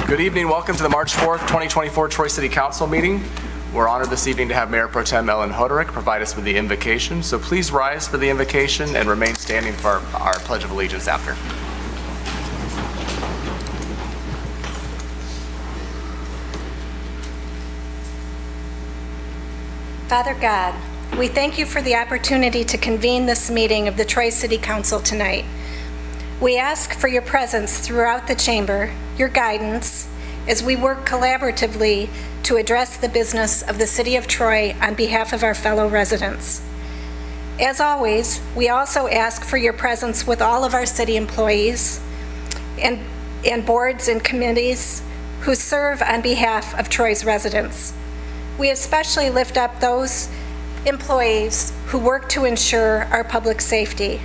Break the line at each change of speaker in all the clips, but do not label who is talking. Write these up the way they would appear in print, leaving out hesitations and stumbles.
Good evening. Welcome to the March 4th, 2024 Troy City Council meeting. We're honored this evening to have Mayor Pro Tem Ellen Hoderick provide us with the invocation. So please rise for the invocation and remain standing for our Pledge of Allegiance after.
Father God, we thank you for the opportunity to convene this meeting of the Troy City Council tonight. We ask for your presence throughout the chamber, your guidance, as we work collaboratively to address the business of the City of Troy on behalf of our fellow residents. As always, we also ask for your presence with all of our city employees and boards and committees who serve on behalf of Troy's residents. We especially lift up those employees who work to ensure our public safety.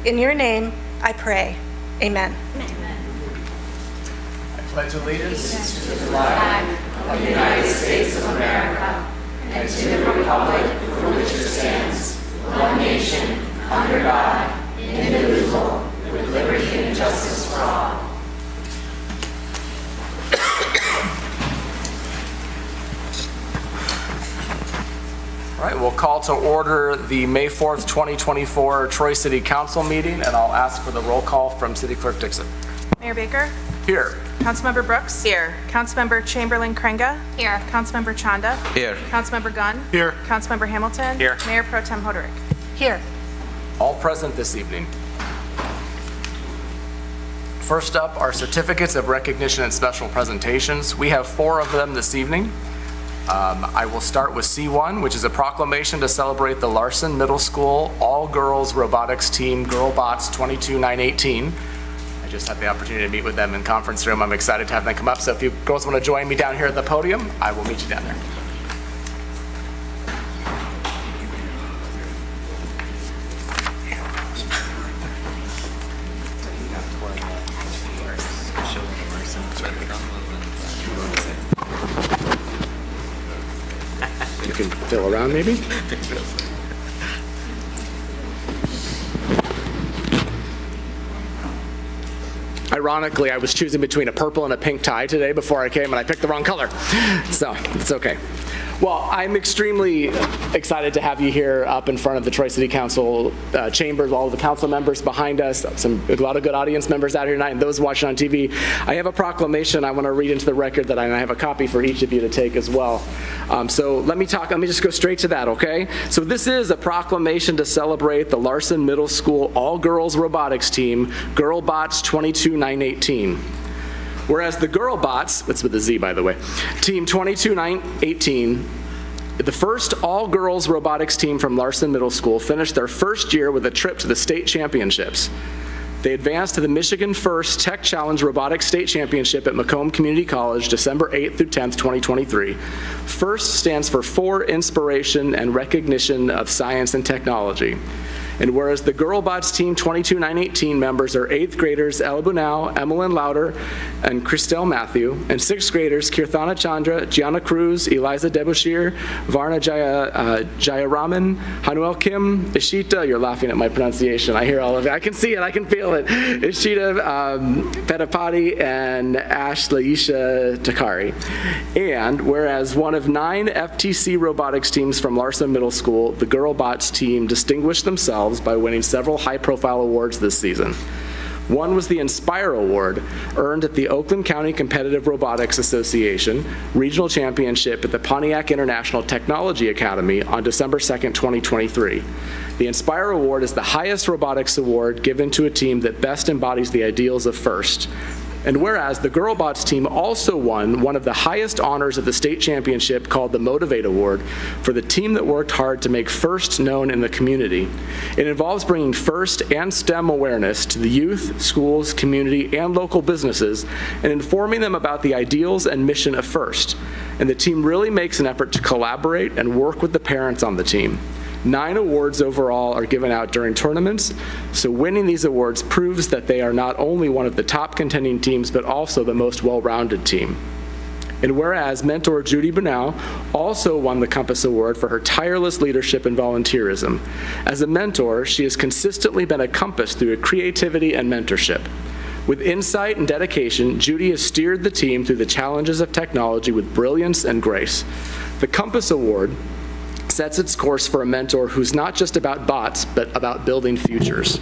In your name, I pray. Amen.
Amen.
I pledge allegiance to the flag of the United States of America and to the republic for which it stands, one nation, under God, indivisible, with liberty and justice for all. All right, we'll call to order the May 4th, 2024 Troy City Council meeting, and I'll ask for the roll call from City Clerk Dixon.
Mayor Baker?
Here.
Councilmember Brooks? Here. Councilmember Chamberlain-Krenga? Here. Councilmember Chanda?
Here.
Councilmember Gunn?
Here.
Councilmember Hamilton?
Here.
Mayor Pro Tem Hoderick?
Here.
All present this evening. First up are certificates of recognition and special presentations. We have 4 of them this evening. I will start with C1, which is a proclamation to celebrate the Larson Middle School All-Girls Robotics Team GirlBots 22918. I just had the opportunity to meet with them in conference room. I'm excited to have them come up. So if you girls want to join me down here at the podium, I will meet you down there. You can fill around maybe? Ironically, I was choosing between a purple and a pink tie today before I came, and I picked the wrong color. So it's okay. Well, I'm extremely excited to have you here up in front of the Troy City Council chambers, all of the council members behind us, a lot of good audience members out here tonight, and those watching on TV. I have a proclamation I want to read into the record that I have a copy for each of you to take as well. So let me just go straight to that, okay? So this is a proclamation to celebrate the Larson Middle School All-Girls Robotics Team, GirlBots 22918. Whereas the GirlBots, that's with a Z by the way, Team 22918, the first all-girls robotics team from Larson Middle School, finished their first year with a trip to the state championships. They advanced to the Michigan First Tech Challenge Robotics State Championship at Macomb Community College, December 8th through 10th, 2023. FIRST stands for Inspiration and Recognition of Science and Technology. And whereas the GirlBots Team 22918 members are 8th graders Ella Bunau, Emmeline Lauder, and Christelle Matthew, and 6th graders Kirthana Chandra, Gianna Cruz, Eliza Debushir, Varna Jayaraman, Hanuel Kim, Ishita, you're laughing at my pronunciation, I hear all of it, I can see it, I can feel it, Ishita Petapati, and Ash Laisha Takari. And whereas one of 9 FTC robotics teams from Larson Middle School, the GirlBots team distinguished themselves by winning several high-profile awards this season. One was the Inspire Award, earned at the Oakland County Competitive Robotics Association Regional Championship at the Pontiac International Technology Academy on December 2nd, 2023. The Inspire Award is the highest robotics award given to a team that best embodies the ideals of FIRST. And whereas the GirlBots team also won one of the highest honors at the state championship called the Motivate Award for the team that worked hard to make FIRST known in the community. It involves bringing FIRST and STEM awareness to the youth, schools, community, and local businesses and informing them about the ideals and mission of FIRST. And the team really makes an effort to collaborate and work with the parents on the team. 9 awards overall are given out during tournaments, so winning these awards proves that they are not only one of the top contending teams, but also the most well-rounded team. And whereas mentor Judy Bunau also won the Compass Award for her tireless leadership and volunteerism. As a mentor, she has consistently been a compass through creativity and mentorship. With insight and dedication, Judy has steered the team through the challenges of technology with brilliance and grace. The Compass Award sets its course for a mentor who's not just about bots, but about building futures.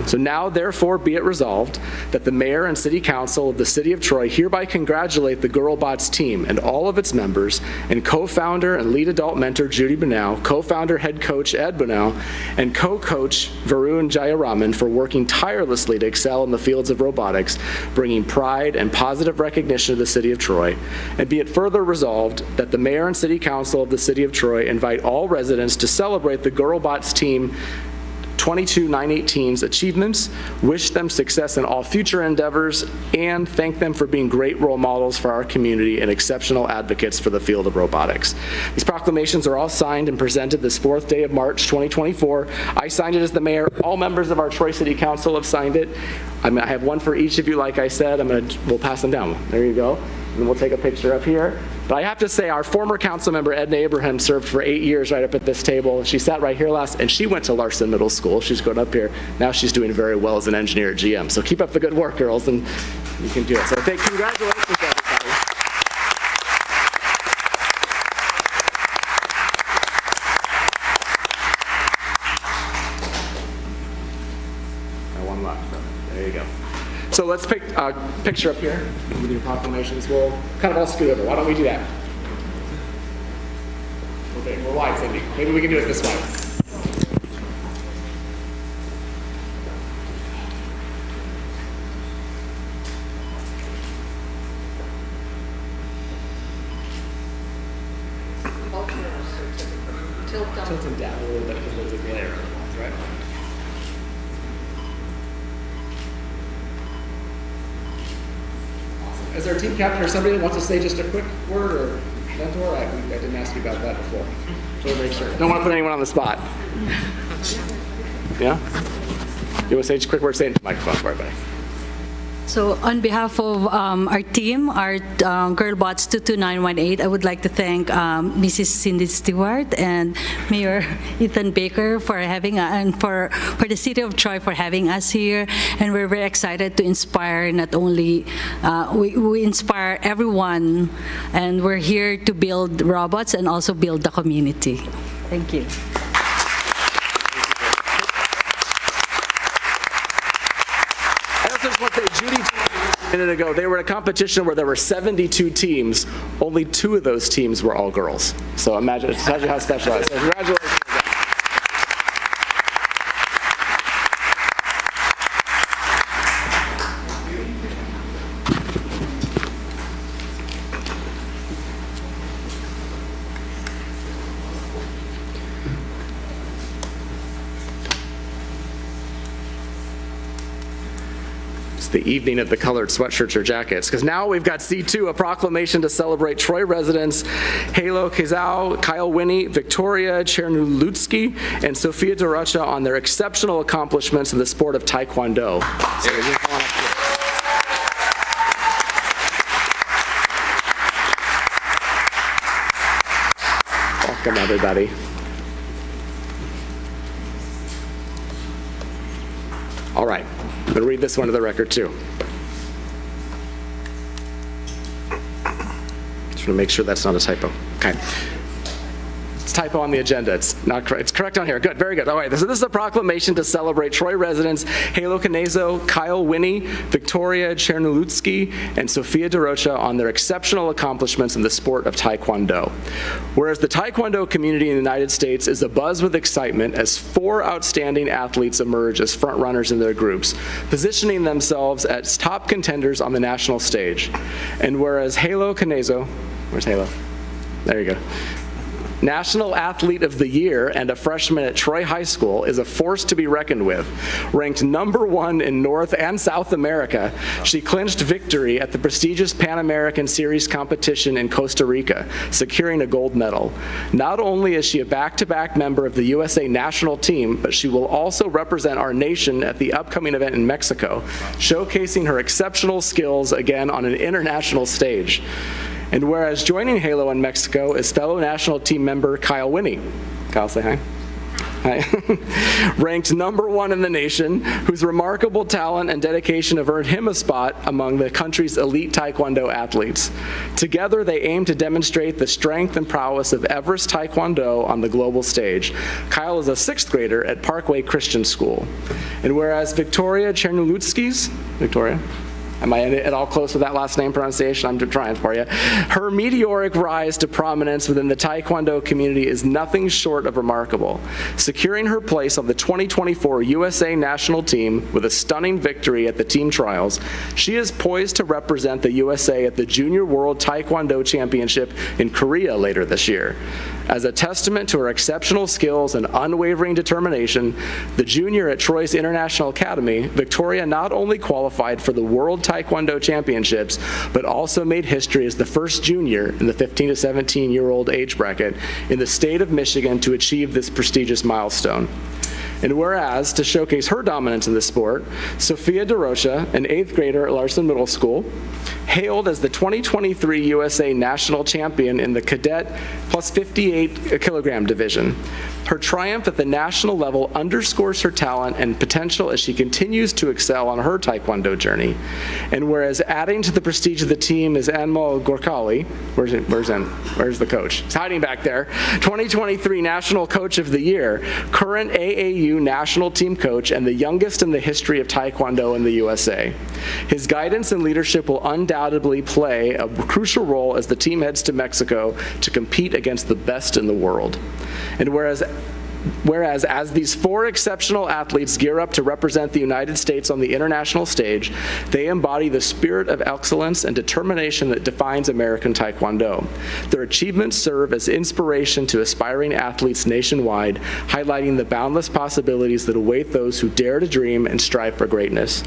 So now, therefore, be it resolved that the Mayor and City Council of the City of Troy hereby congratulate the GirlBots team and all of its members, and co-founder and lead adult mentor Judy Bunow, co-founder head coach Ed Bunow, and co-coach Varun Jayaraman for working tirelessly to excel in the fields of robotics, bringing pride and positive recognition to the City of Troy. And be it further resolved that the Mayor and City Council of the City of Troy invite all residents to celebrate the GirlBots team 22-918's achievements, wish them success in all future endeavors, and thank them for being great role models for our community and exceptional advocates for the field of robotics. These proclamations are all signed and presented this 4th day of March 2024. I signed it as the mayor. All members of our Troy City Council have signed it. I have one for each of you, like I said. We'll pass them down. There you go. And we'll take a picture up here. But I have to say, our former council member, Edna Abraham, served for 8 years right up at this table. She sat right here last, and she went to Larson Middle School. She's going up here. Now she's doing very well as an engineer at GM. So keep up the good work, girls, and you can do it. So congratulations, everybody. One left. There you go. So let's pick a picture up here with your proclamations. We'll kind of all scoot over. Why don't we do that? Okay, we're wide, Cindy. Maybe we can do it this way. Tilt them down a little bit because there's a glare. Right? As our team captain or somebody that wants to say just a quick word or mentor, I didn't ask you about that before. So make sure. Don't want to put anyone on the spot. Yeah? You want to say just a quick word? Say it into the microphone for everybody.
So on behalf of our team, our GirlBots 22918, I would like to thank Mrs. Cindy Stewart and Mayor Ethan Baker for having and for the City of Troy for having us here. And we're very excited to inspire not only, we inspire everyone, and we're here to build robots and also build the community. Thank you.
Judy, a minute ago, they were at a competition where there were 72 teams. Only 2 of those teams were all girls. So imagine how special that is. So congratulations. The evening of the colored sweatshirts or jackets, because now we've got C2, a proclamation to celebrate Troy residents Halo Kizao, Kyle Winnie, Victoria Chernulutsky, and Sophia Daracha on their exceptional accomplishments in the sport of Taekwondo. So welcome, everybody. All right. I'm going to read this one to the record, too. Just want to make sure that's not a typo. Okay. It's a typo on the agenda. It's not correct. It's correct on here. Good. Very good. All right. So this is a proclamation to celebrate Troy residents Halo Kanezo, Kyle Winnie, Victoria Chernulutsky, and Sophia Daracha on their exceptional accomplishments in the sport of Taekwondo. Whereas the Taekwondo community in the United States is abuzz with excitement as 4 outstanding athletes emerge as front runners in their groups, positioning themselves as top contenders on the national stage. And whereas Halo Kanezo, where's Halo? There you go. National Athlete of the Year and a freshman at Troy High School, is a force to be reckoned with. Ranked #1 in North and South America, she clinched victory at the prestigious Pan American Series competition in Costa Rica, securing a gold medal. Not only is she a back-to-back member of the USA national team, but she will also represent our nation at the upcoming event in Mexico, showcasing her exceptional skills again on an international stage. And whereas joining Halo in Mexico is fellow national team member Kyle Winnie. Kyle, say hi. ranked #1 in the nation, whose remarkable talent and dedication have earned him a spot among the country's elite Taekwondo athletes. Together, they aim to demonstrate the strength and prowess of Everest Taekwondo on the global stage. Kyle is a 6th grader at Parkway Christian School. And whereas Victoria Chernulutskis, Victoria, am I at all close with that last name pronunciation? I'm trying for you. Her meteoric rise to prominence within the Taekwondo community is nothing short of remarkable. Securing her place on the 2024 USA national team with a stunning victory at the team trials, she is poised to represent the USA at the Junior World Taekwondo Championship in Korea later this year. As a testament to her exceptional skills and unwavering determination, the junior at Troy's International Academy, Victoria not only qualified for the World Taekwondo Championships, but also made history as the first junior in the 15 to 17-year-old age bracket in the state of Michigan to achieve this prestigious milestone. And whereas, to showcase her dominance in the sport, Sophia DeRocha, an 8th grader at Larson Middle School, hailed as the 2023 USA National Champion in the Cadet plus 58 kilogram division. Her triumph at the national level underscores her talent and potential as she continues to excel on her Taekwondo journey. And whereas adding to the prestige of the team is Anmol Gorkali, where's the coach? He's hiding back there. 2023 National Coach of the Year, current AAU National Team Coach, and the youngest in the history of Taekwondo in the USA. His guidance and leadership will undoubtedly play a crucial role as the team heads to Mexico to compete against the best in the world. And whereas as these 4 exceptional athletes gear up to represent the United States on the international stage, they embody the spirit of excellence and determination that defines American Taekwondo. Their achievements serve as inspiration to aspiring athletes nationwide, highlighting the boundless possibilities that await those who dare to dream and strive for greatness.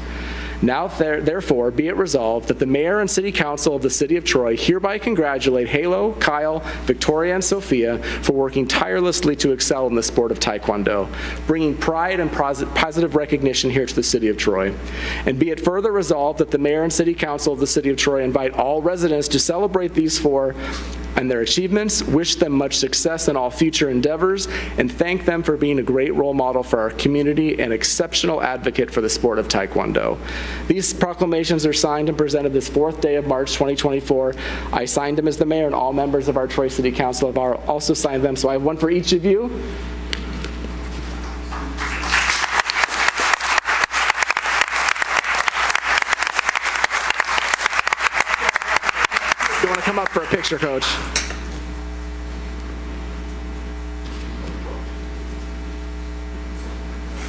Now, therefore, be it resolved that the Mayor and City Council of the City of Troy hereby congratulate Halo, Kyle, Victoria, and Sophia for working tirelessly to excel in the sport of Taekwondo, bringing pride and positive recognition here to the City of Troy. And be it further resolved that the Mayor and City Council of the City of Troy invite all residents to celebrate these 4 and their achievements, wish them much success in all future endeavors, and thank them for being a great role model for our community and exceptional advocate for the sport of Taekwondo. These proclamations are signed and presented this 4th day of March 2024. I signed them as the mayor, and all members of our Troy City Council have also signed them, so I have one for each of you. You want to come up for a picture, Coach?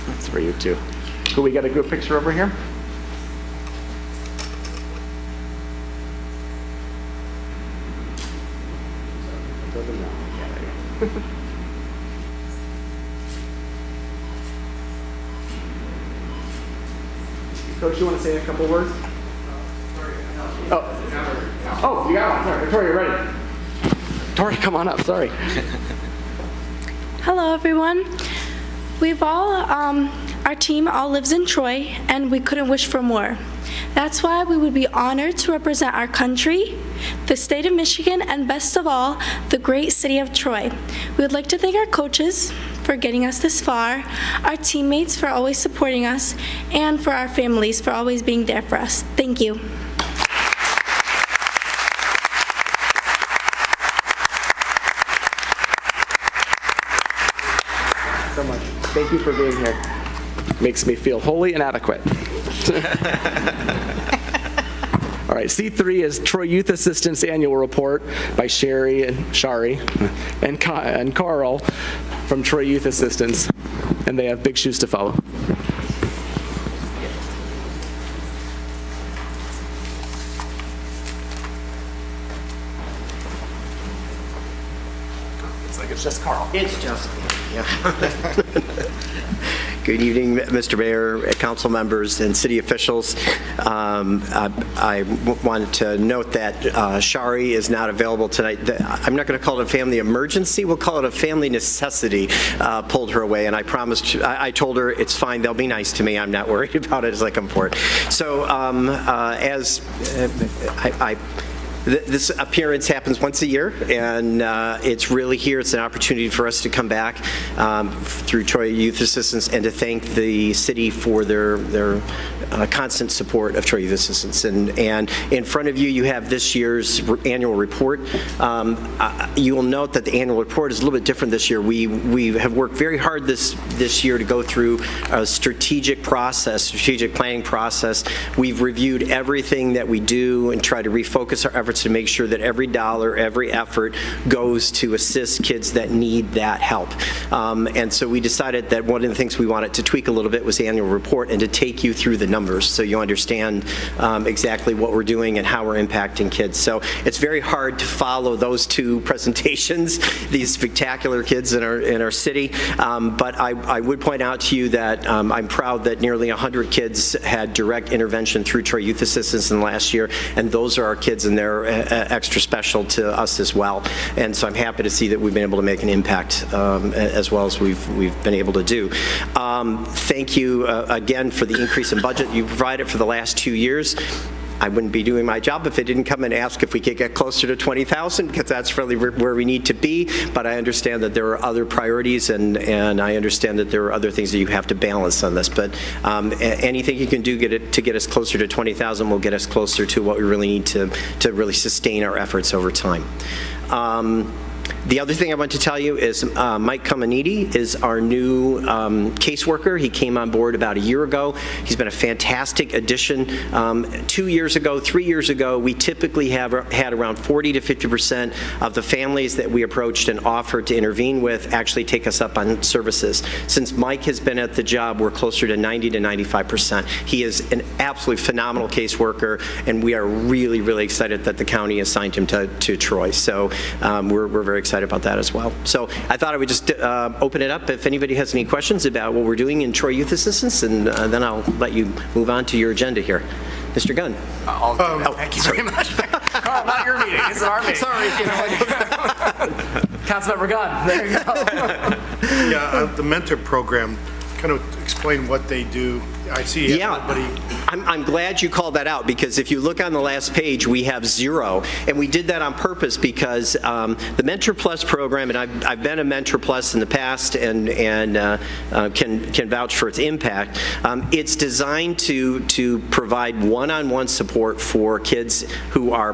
That's for you too. Could we get a good picture over here? Coach, you want to say a couple words? Oh, you got one. Sorry, Victoria, ready. Victoria, come on up. Sorry.
Hello, everyone. Our team all lives in Troy, and we couldn't wish for more. That's why we would be honored to represent our country, the state of Michigan, and best of all, the great city of Troy. We would like to thank our coaches for getting us this far, our teammates for always supporting us, and for our families for always being there for us. Thank you.
So much. Thank you for being here. Makes me feel wholly inadequate. All right, C3 is Troy Youth Assistance Annual Report by Shari and Carl from Troy Youth Assistance, and they have big shoes to follow. Looks like it's just Carl.
It's just me, yeah. Good evening, Mr. Mayor, council members, and city officials. I wanted to note that Shari is not available tonight. I'm not going to call it a family emergency. We'll call it a family necessity pulled her away, and I promised, I told her it's fine. They'll be nice to me. I'm not worried about it as I come forward. So as I This appearance happens once a year, and it's really here. It's an opportunity for us to come back through Troy Youth Assistance and to thank the city for their constant support of Troy Youth Assistance. And in front of you, you have this year's annual report. You will note that the annual report is a little bit different this year. We have worked very hard this year to go through a strategic planning process. We've reviewed everything that we do and try to refocus our efforts to make sure that every dollar, every effort goes to assist kids that need that help. And so we decided that one of the things we wanted to tweak a little bit was the annual report and to take you through the numbers so you understand exactly what we're doing and how we're impacting kids. So it's very hard to follow those two presentations, these spectacular kids in our city. But I would point out to you that I'm proud that nearly 100 kids had direct intervention through Troy Youth Assistance in the last year, and those are our kids, and they're extra special to us as well. And so I'm happy to see that we've been able to make an impact as well as we've been able to do. Thank you again for the increase in budget you provided for the last 2 years. I wouldn't be doing my job if I didn't come and ask if we could get closer to 20,000, because that's really where we need to be. But I understand that there are other priorities, and I understand that there are other things that you have to balance on this. But anything you can do to get us closer to 20,000 will get us closer to what we really need to really sustain our efforts over time. The other thing I want to tell you is Mike Comaniti is our new caseworker. He came on board about a year ago. He's been a fantastic addition. 2 years ago, 3 years ago, we typically had around 40 to 50% of the families that we approached and offered to intervene with actually take us up on services. Since Mike has been at the job, we're closer to 90 to 95%. He is an absolutely phenomenal caseworker, and we are really, really excited that the county assigned him to Troy. So we're very excited about that as well. So I thought I would just open it up if anybody has any questions about what we're doing in Troy Youth Assistance, and then I'll let you move on to your agenda here. Mr. Gunn.
Thank you very much. Carl, not your meeting. This is our meeting.
Sorry.
Councilmember Gunn. There you go.
Yeah, the mentor program, kind of explain what they do. I see everybody.
I'm glad you called that out, because if you look on the last page, we have 0, and we did that on purpose because the Mentor Plus program, and I've been a Mentor Plus in the past and can vouch for its impact. It's designed to provide one-on-one support for kids who are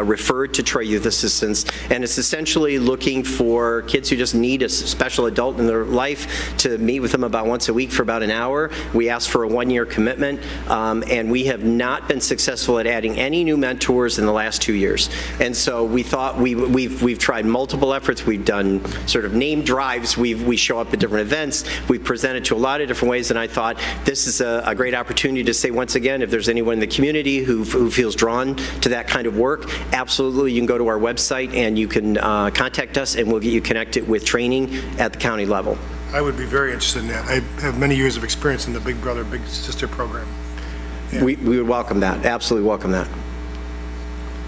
referred to Troy Youth Assistance, and it's essentially looking for kids who just need a special adult in their life to meet with them about once a week for about an hour. We ask for a one-year commitment, and we have not been successful at adding any new mentors in the last 2 years. And so we thought we've tried multiple efforts. We've done sort of name drives. We show up at different events. We've presented to a lot of different ways, and I thought this is a great opportunity to say once again, if there's anyone in the community who feels drawn to that kind of work, absolutely you can go to our website and you can contact us, and we'll get you connected with training at the county level.
I would be very interested in that. I have many years of experience in the Big Brother, Big Sister program. Yeah.
We would welcome that, absolutely welcome that.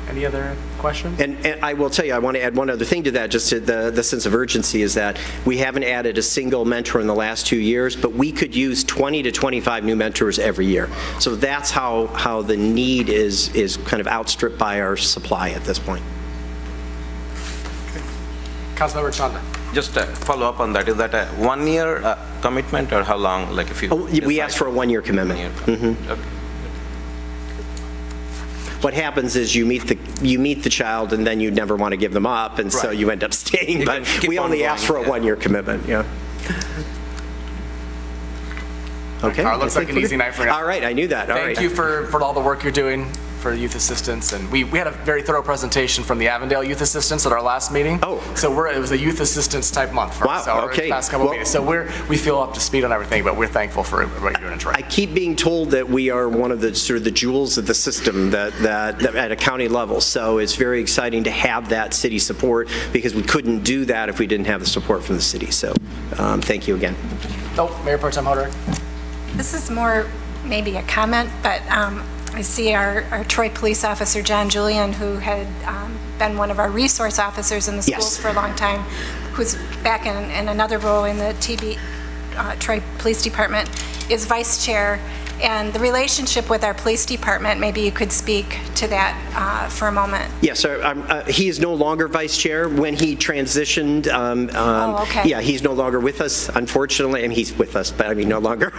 Any other questions?
And I will tell you, I want to add one other thing to that, just to the sense of urgency, is that we haven't added a single mentor in the last 2 years, but we could use 20 to 25 new mentors every year. So that's how the need is kind of outstripped by our supply at this point.
Councilmember Chanda.
Just to follow up on that, is that a 1 year commitment, or how long? Like if you
We asked for a 1 year commitment.
1 year.
Mm-hmm.
Okay.
What happens is you meet the child, and then you never want to give them up, and so
Right.
you end up staying. But we only asked for a 1 year commitment. Yeah. Okay.
Carl, looks like an easy night for you.
All right, I knew that. All right.
Thank you for all the work you're doing for youth assistance, and we had a very thorough presentation from the Avondale Youth Assistance at our last meeting.
Oh.
So it was a youth assistance type month for us.
Wow,
Our
okay.
past couple
Well-
meetings. So we feel up to speed on everything, but we're thankful for what you're doing in Troy.
I keep being told that we are one of the sort of the jewels of the system that at a county level. So it's very exciting to have that city support, because we couldn't do that if we didn't have the support from the city. So thank you again.
Oh, Mayor Pro Tem Hoderick.
This is more maybe a comment, but I see our Troy police officer, John Julian, who had been one of our resource officers in the schools
Yes.
for a long time, who's back in another role in the Troy Police Department, is vice chair and the relationship with our police department. Maybe you could speak to that for a moment.
Yes, sir. He is no longer vice chair. When he transitioned,
Oh, okay.
yeah, he's no longer with us, unfortunately. I mean, he's with us, but I mean, no longer.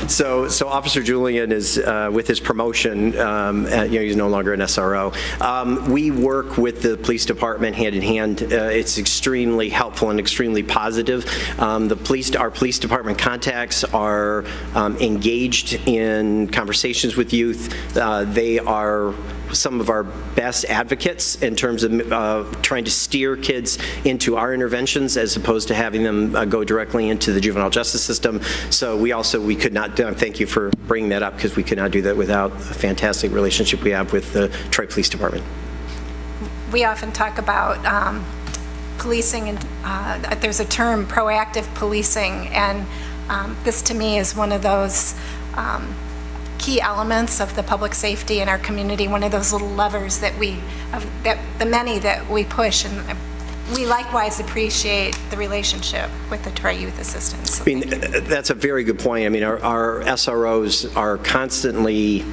So Officer Julian is, with his promotion, he's no longer an SRO. We work with the police department hand in hand. It's extremely helpful and extremely positive. Our police department contacts are engaged in conversations with youth. They are some of our best advocates in terms of trying to steer kids into our interventions as opposed to having them go directly into the juvenile justice system. So we could not, thank you for bringing that up, because we could not do that without a fantastic relationship we have with the Troy Police Department.
We often talk about policing, and there's a term, proactive policing, and this to me is one of those key elements of the public safety in our community, one of those little levers that the many that we push, and we likewise appreciate the relationship with the Troy Youth Assistance.
I mean, that's a very good point. I mean, our SROs are constantly,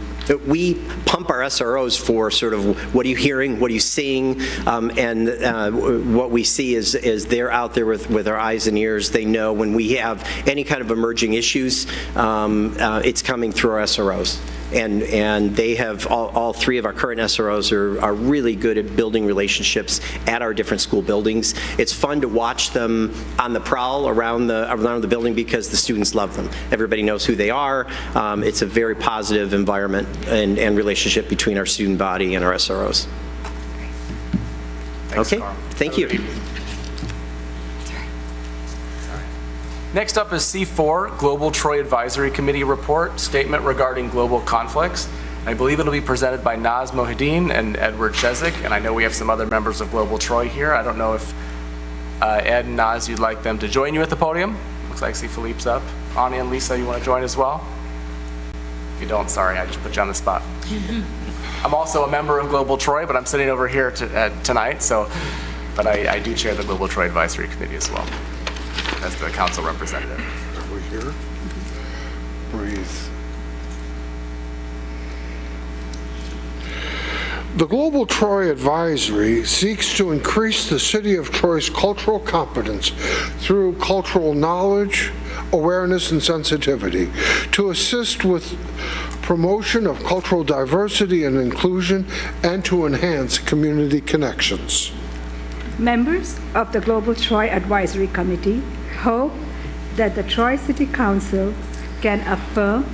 we pump our SROs for sort of what are you hearing, what are you seeing, and what we see is they're out there with our eyes and ears. They know when we have any kind of emerging issues, it's coming through our SROs. And they have, all three of our current SROs are really good at building relationships at our different school buildings. It's fun to watch them on the prowl around the building because the students love them. Everybody knows who they are. It's a very positive environment and relationship between our student body and our SROs.
Thanks,
Okay,
Carl.
thank you.
Next up is C4, Global Troy Advisory Committee Report, Statement Regarding Global Conflicts. I believe it'll be presented by Naz Mohideen and Edward Chezik, and I know we have some other members of Global Troy here. I don't know if Ed and Naz, you'd like them to join you at the podium. Looks like I see Philippe's up. Anya and Lisa, you want to join as well? If you don't, sorry, I just put you on the spot. I'm also a member of Global Troy, but I'm sitting over here tonight, but I do chair the Global Troy Advisory Committee as well, as the council representative.
Are we here? Breathe. The Global Troy Advisory seeks to increase the City of Troy's cultural competence through cultural knowledge, awareness, and sensitivity, to assist with promotion of cultural diversity and inclusion, and to enhance community connections.
Members of the Global Troy Advisory Committee hope that the Troy City Council can affirm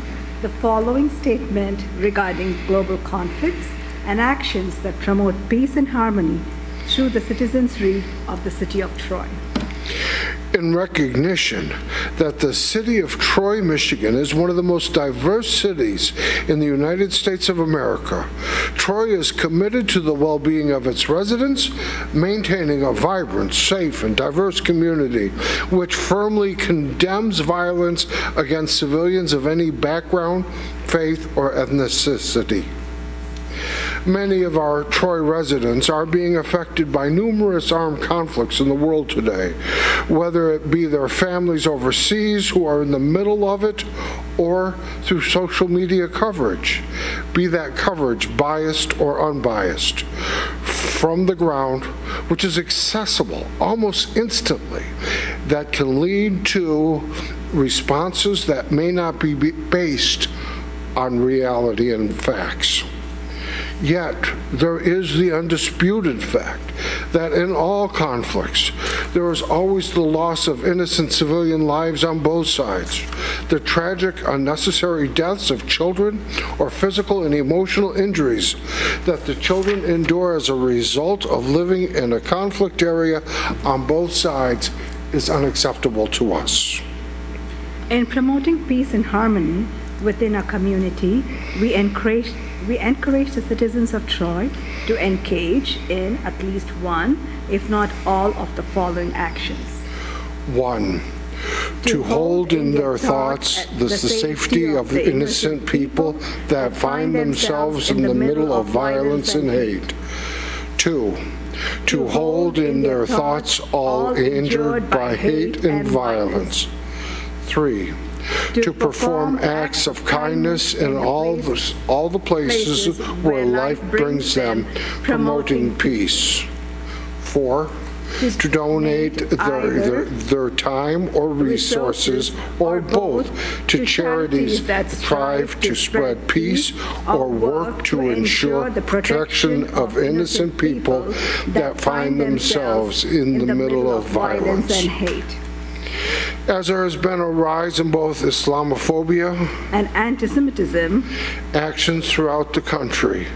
the following statement regarding global conflicts and actions that promote peace and harmony through the citizenry of the City of Troy.
In recognition that the city of Troy, Michigan is one of the most diverse cities in the United States of America, Troy is committed to the well-being of its residents, maintaining a vibrant, safe, and diverse community which firmly condemns violence against civilians of any background, faith, or ethnicity. Many of our Troy residents are being affected by numerous armed conflicts in the world today, whether it be their families overseas who are in the middle of it or through social media coverage, be that coverage biased or unbiased, from the ground, which is accessible almost instantly, that can lead to responses that may not be based on reality and facts. Yet, there is the undisputed fact that in all conflicts, there is always the loss of innocent civilian lives on both sides, the tragic, unnecessary deaths of children, or physical and emotional injuries that the children endure as a result of living in a conflict area on both sides is unacceptable to us.
In promoting peace and harmony within our community, we encourage the citizens of Troy to engage in at least one, if not all, of the following actions.
1. To hold in their thoughts the safety of the innocent people that find themselves in the middle of violence and hate. 2. To hold in their thoughts all injured by hate and violence. 3. to perform acts of kindness in all the places where life brings them, promoting peace. 4, to donate their time or resources, or both, to charities that strive to spread peace or work to ensure the protection of innocent people that find themselves in the middle of violence
and hate.
As there has been a rise in both Islamophobia
And anti-Semitism,
actions throughout the country,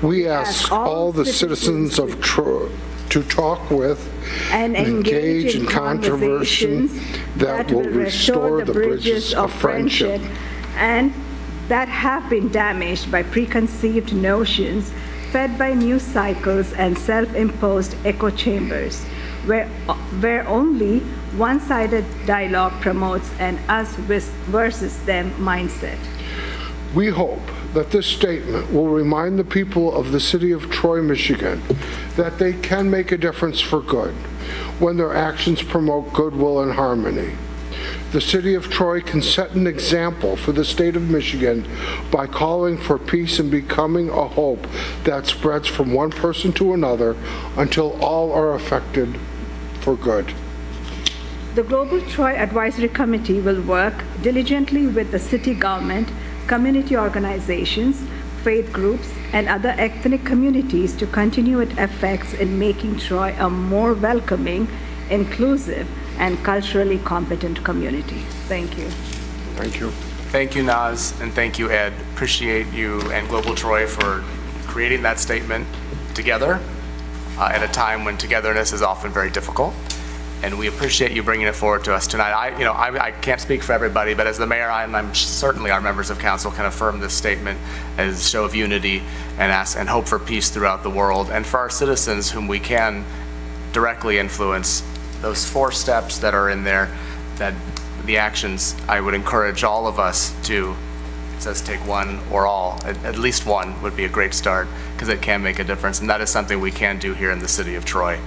we ask all the citizens of Troy to talk with
and engage in
controversy that will restore the bridges of friendship
and that have been damaged by preconceived notions fed by news cycles and self-imposed echo chambers, where only one-sided dialogue promotes an us versus them mindset.
We hope that this statement will remind the people of the city of Troy, Michigan, that they can make a difference for good when their actions promote goodwill and harmony. The city of Troy can set an example for the state of Michigan by calling for peace and becoming a hope that spreads from one person to another until all are affected for good.
The Global Troy Advisory Committee will work diligently with the city government, community organizations, faith groups, and other ethnic communities to continue its efforts in making Troy a more welcoming, inclusive, and culturally competent community. Thank you.
Thank you.
Thank you, Naz, and thank you, Ed. Appreciate you and Global Troy for creating that statement together at a time when togetherness is often very difficult. And we appreciate you bringing it forward to us tonight. I can't speak for everybody, but as the mayor, I'm certainly our members of council can affirm this statement as a show of unity and hope for peace throughout the world, and for our citizens whom we can directly influence. Those 4 steps that are in there, that the actions, I would encourage all of us to, it says take one or all, at least one would be a great start, because it can make a difference, and that is something we can do here in the city of Troy.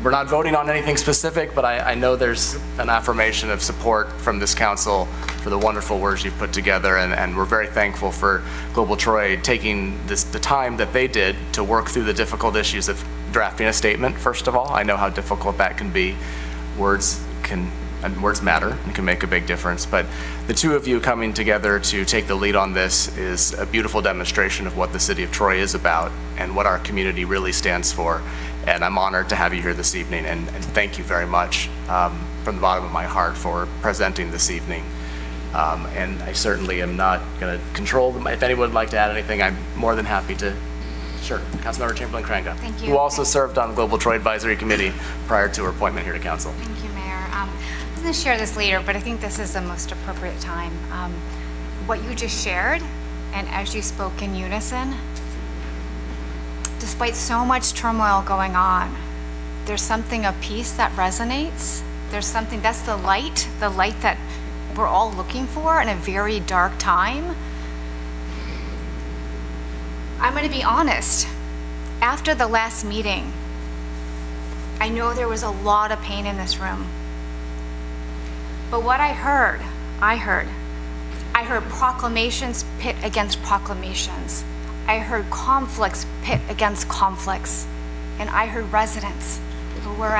We're not voting on anything specific, but I know there's an affirmation of support from this council for the wonderful words you've put together, and we're very thankful for Global Troy taking the time that they did to work through the difficult issues of drafting a statement, first of all. I know how difficult that can be. Words matter and can make a big difference, but the two of you coming together to take the lead on this is a beautiful demonstration of what the city of Troy is about and what our community really stands for. And I'm honored to have you here this evening, and thank you very much from the bottom of my heart for presenting this evening. And I certainly am not going to control them. If anyone would like to add anything, I'm more than happy to. Sure, Councilmember Chamberlain-Crainga.
Thank you.
Who also served on the Global Troy Advisory Committee prior to her appointment here to council.
Thank you, Mayor. I was going to share this later, but I think this is the most appropriate time. What you just shared, and as you spoke in unison, despite so much turmoil going on, there's something of peace that resonates. There's something, that's the light that we're all looking for in a very dark time. I'm going to be honest. After the last meeting, I know there was a lot of pain in this room. But what I heard proclamations pit against proclamations. I heard conflicts pit against conflicts. And I heard residents who were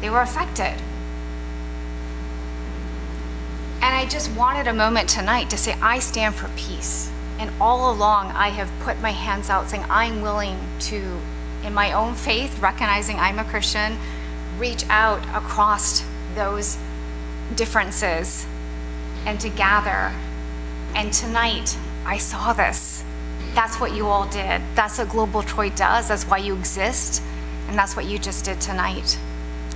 they were affected. And I just wanted a moment tonight to say, I stand for peace. And all along, I have put my hands out saying, I'm willing to, in my own faith, recognizing I'm a Christian, reach out across those differences and to gather. And tonight, I saw this. That's what you all did. That's what Global Troy does. That's why you exist. And that's what you just did tonight.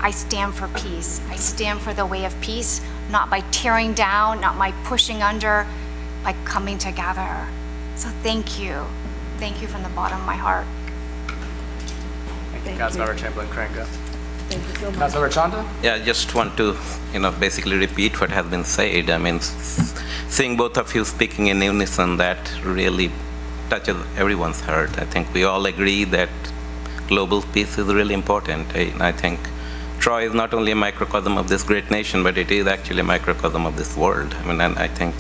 I stand for peace. I stand for the way of peace, not by tearing down, not by pushing under, by coming together. So thank you. Thank you from the bottom of my heart.
Thank you, Councilmember Chamberlain-Crainga.
Thank you so much.
Councilmember Chanda?
Yeah, I just want to, basically repeat what has been said. I mean, seeing both of you speaking in unison, that really touches everyone's heart. I think we all agree that global peace is really important. And I think Troy is not only a microcosm of this great nation, but it is actually a microcosm of this world. I mean, and I think,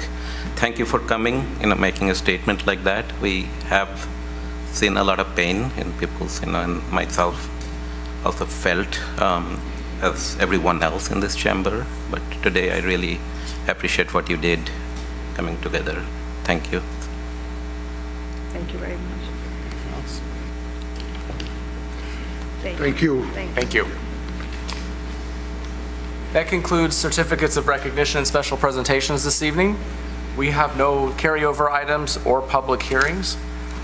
thank you for coming, making a statement like that. We have seen a lot of pain in people's, and myself also felt, as everyone else in this chamber. But today, I really appreciate what you did coming together. Thank you.
Thank you very much.
Thank you.
Thank you. That concludes certificates of recognition and special presentations this evening. We have no carryover items or public hearings.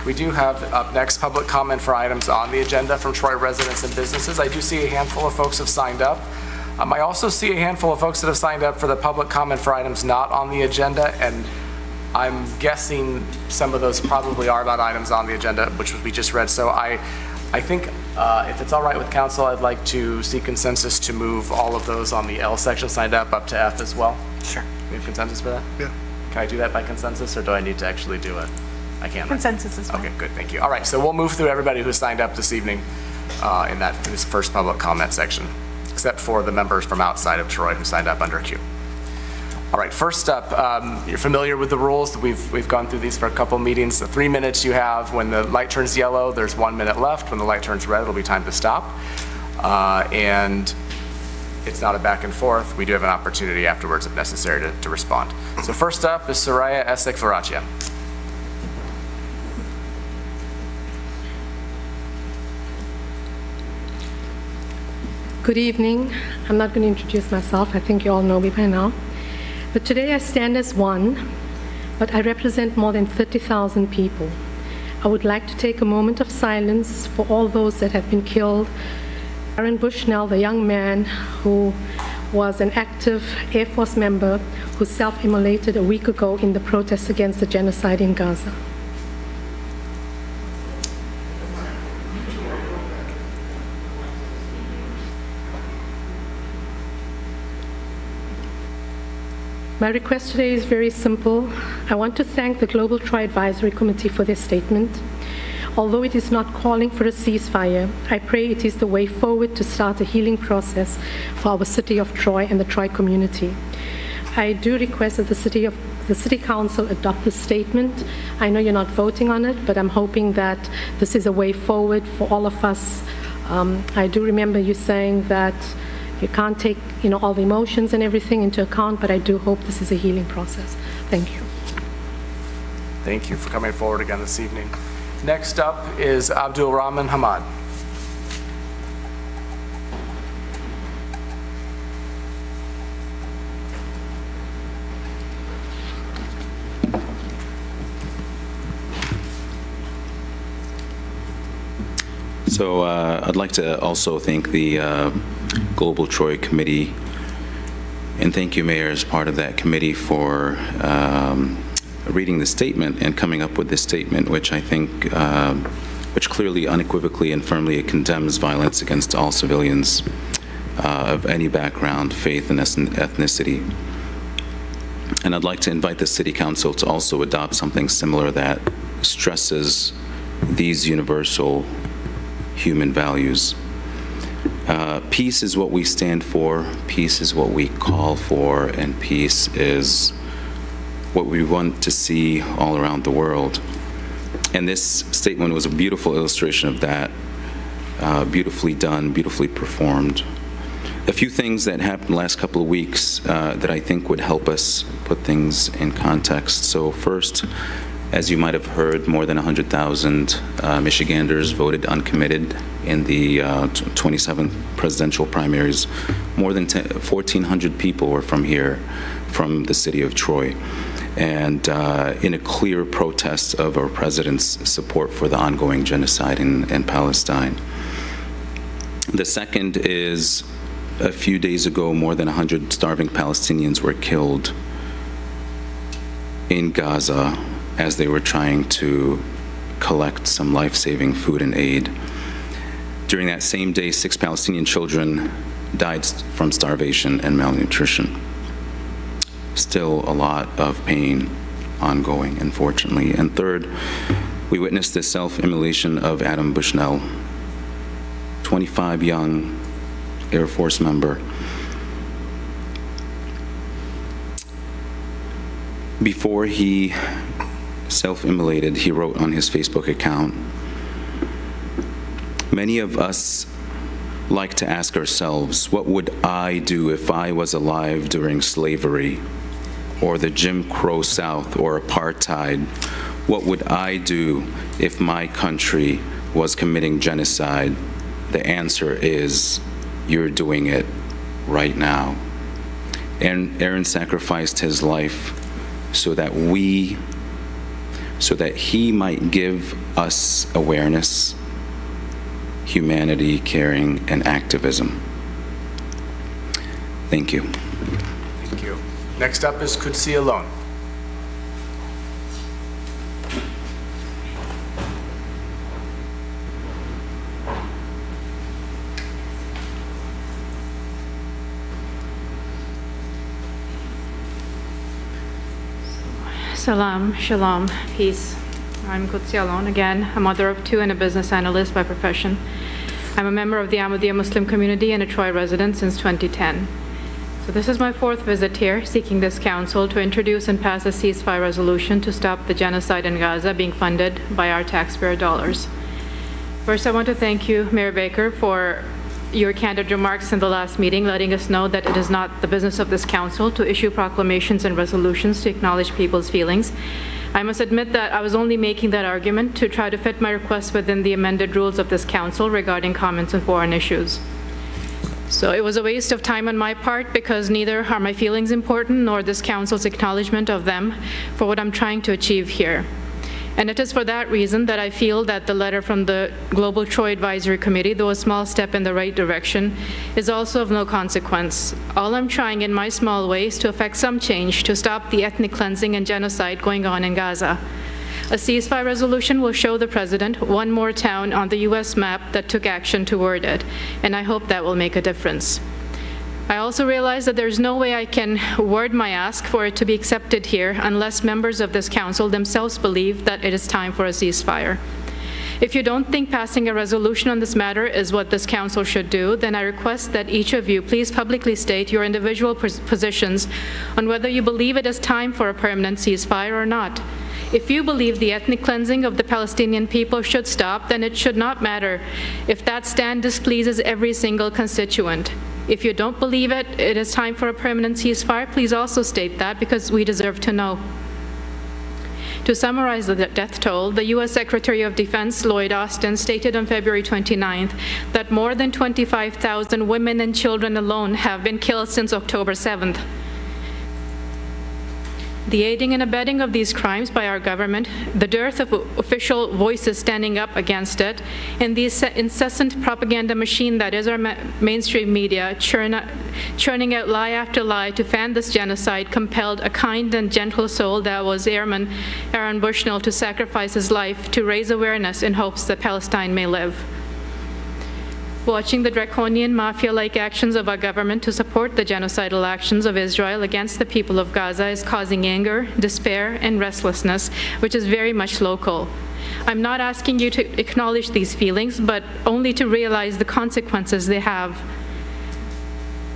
We do have up next public comment for items on the agenda from Troy residents and businesses. I do see a handful of folks have signed up. I also see a handful of folks that have signed up for the public comment for items not on the agenda, and I'm guessing some of those probably are about items on the agenda, which we just read. So I think if it's all right with council, I'd like to seek consensus to move all of those on the L section signed up to F as well. Sure. We have consensus for that?
Yeah.
Can I do that by consensus, or do I need to actually do it? I can. Right?
Consensus is fine.
Okay, good, thank you. All right, so we'll move through everybody who signed up this evening in this first public comment section, except for the members from outside of Troy who signed up under Q. All right, first up, you're familiar with the rules. We've gone through these for a couple meetings. The 3 minutes you have. When the light turns yellow, there's 1 minute left. When the light turns red, it'll be time to stop. And it's not a back and forth. We do have an opportunity afterwards, if necessary, to respond. So first up is Soraya Esek-Varatia.
Good evening. I'm not going to introduce myself. I think you all know me by now. But today I stand as one, but I represent more than 30,000 people. I would like to take a moment of silence for all those that have been killed. Aaron Bushnell, the young man who was an active Air Force member who self-immolated a week ago in the protests against the genocide in Gaza. My request today is very simple. I want to thank the Global Troy Advisory Committee for their statement. Although it is not calling for a ceasefire, I pray it is the way forward to start a healing process for our city of Troy and the Troy community. I do request that the City Council adopt this statement. I know you're not voting on it, but I'm hoping that this is a way forward for all of us. I do remember you saying that you can't take, all the emotions and everything into account, but I do hope this is a healing process. Thank you.
Thank you for coming forward again this evening. Next up is Abdul Rahman Hamad.
So I'd like to also thank the Global Troy Committee, and thank you, Mayor, as part of that committee for reading the statement and coming up with this statement, which I think, which clearly, unequivocally, and firmly condemns violence against all civilians of any background, faith, and ethnicity. And I'd like to invite the City Council to also adopt something similar that stresses these universal human values. Peace is what we stand for, peace is what we call for, and peace is what we want to see all around the world. And this statement was a beautiful illustration of that, beautifully done, beautifully performed. A few things that happened the last couple of weeks that I think would help us put things in context. So first, as you might have heard, more than 100,000 Michiganders voted uncommitted in the 27th presidential primaries. More than 1,400 people were from here, from the city of Troy, and in a clear protest of our president's support for the ongoing genocide in Palestine. The second is, a few days ago, more than 100 starving Palestinians were killed in Gaza as they were trying to collect some life-saving food and aid. During that same day, 6 Palestinian children died from starvation and malnutrition. Still a lot of pain ongoing, unfortunately. And third, we witnessed the self-immolation of Adam Bushnell, 25 young Air Force member. Before he self-immolated, he wrote on his Facebook account, "Many of us like to ask ourselves, what would I do if I was alive during slavery or the Jim Crow South or apartheid? What would I do if my country was committing genocide? The answer is, you're doing it right now." And Aaron sacrificed his life so that he might give us awareness, humanity, caring, and activism. Thank you.
Thank you. Next up is Kutsi Alon.
Salam, shalom, peace. I'm Kutsi Alon, again, a mother of two and a business analyst by profession. I'm a member of the Ahmadiyya Muslim community and a Troy resident since 2010. So this is my fourth visit here, seeking this council to introduce and pass a ceasefire resolution to stop the genocide in Gaza being funded by our taxpayer dollars. First, I want to thank you, Mayor Baker, for your candid remarks in the last meeting, letting us know that it is not the business of this council to issue proclamations and resolutions to acknowledge people's feelings. I must admit that I was only making that argument to try to fit my request within the amended rules of this council regarding comments on foreign issues. So it was a waste of time on my part because neither are my feelings important nor this council's acknowledgement of them for what I'm trying to achieve here. And it is for that reason that I feel that the letter from the Global Troy Advisory Committee, though a small step in the right direction, is also of no consequence. All I'm trying in my small way is to effect some change to stop the ethnic cleansing and genocide going on in Gaza. A ceasefire resolution will show the President one more town on the U.S. map that took action toward it, and I hope that will make a difference. I also realize that there's no way I can word my ask for it to be accepted here unless members of this council themselves believe that it is time for a ceasefire. If you don't think passing a resolution on this matter is what this council should do, then I request that each of you please publicly state your individual positions on whether you believe it is time for a permanent ceasefire or not. If you believe the ethnic cleansing of the Palestinian people should stop, then it should not matter if that stand displeases every single constituent. If you don't believe it is time for a permanent ceasefire, please also state that because we deserve to know. To summarize the death toll, the U.S. Secretary of Defense Lloyd Austin stated on February 29th that more than 25,000 women and children alone have been killed since October 7th. The aiding and abetting of these crimes by our government, the dearth of official voices standing up against it, and the incessant propaganda machine that is our mainstream media churning out lie after lie to fan this genocide compelled a kind and gentle soul that was Airman Aaron Bushnell to sacrifice his life to raise awareness in hopes that Palestine may live. Watching the draconian mafia-like actions of our government to support the genocidal actions of Israel against the people of Gaza is causing anger, despair, and restlessness, which is very much local. I'm not asking you to acknowledge these feelings, but only to realize the consequences they have.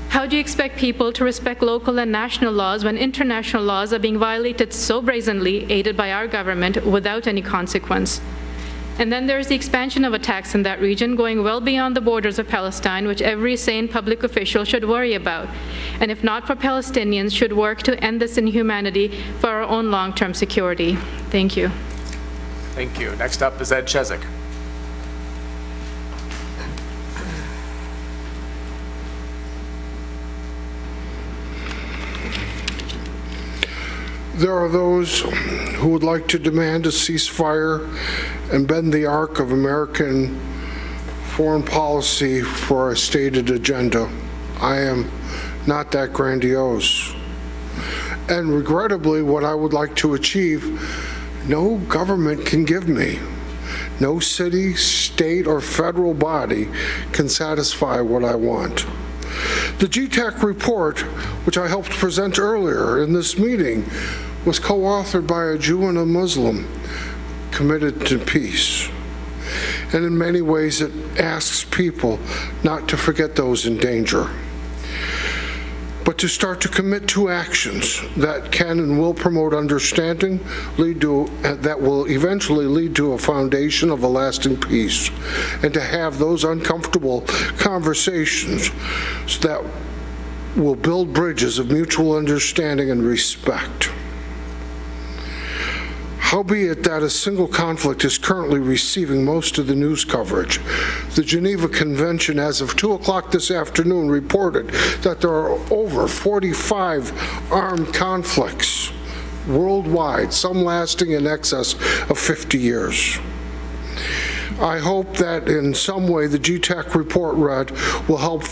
How do you expect people to respect local and national laws when international laws are being violated so brazenly, aided by our government, without any consequence? And then there's the expansion of attacks in that region going well beyond the borders of Palestine, which every sane public official should worry about. And if not for Palestinians, should work to end this inhumanity for our own long-term security. Thank you.
Thank you. Next up is Ed Chezik.
There are those who would like to demand a ceasefire and bend the arc of American foreign policy for a stated agenda. I am not that grandiose. And regrettably, what I would like to achieve, no government can give me. No city, state, or federal body can satisfy what I want. The GTAC report, which I helped present earlier in this meeting, was co-authored by a Jew and a Muslim committed to peace. and in many ways it asks people not to forget those in danger, but to start to commit to actions that can and will promote understanding, that will eventually lead to a foundation of a lasting peace, and to have those uncomfortable conversations that will build bridges of mutual understanding and respect. Howbeit that a single conflict is currently receiving most of the news coverage, the Geneva Convention, as of 2 o'clock this afternoon, reported that there are over 45 armed conflicts worldwide, some lasting in excess of 50 years. I hope that in some way the GTAC report read will help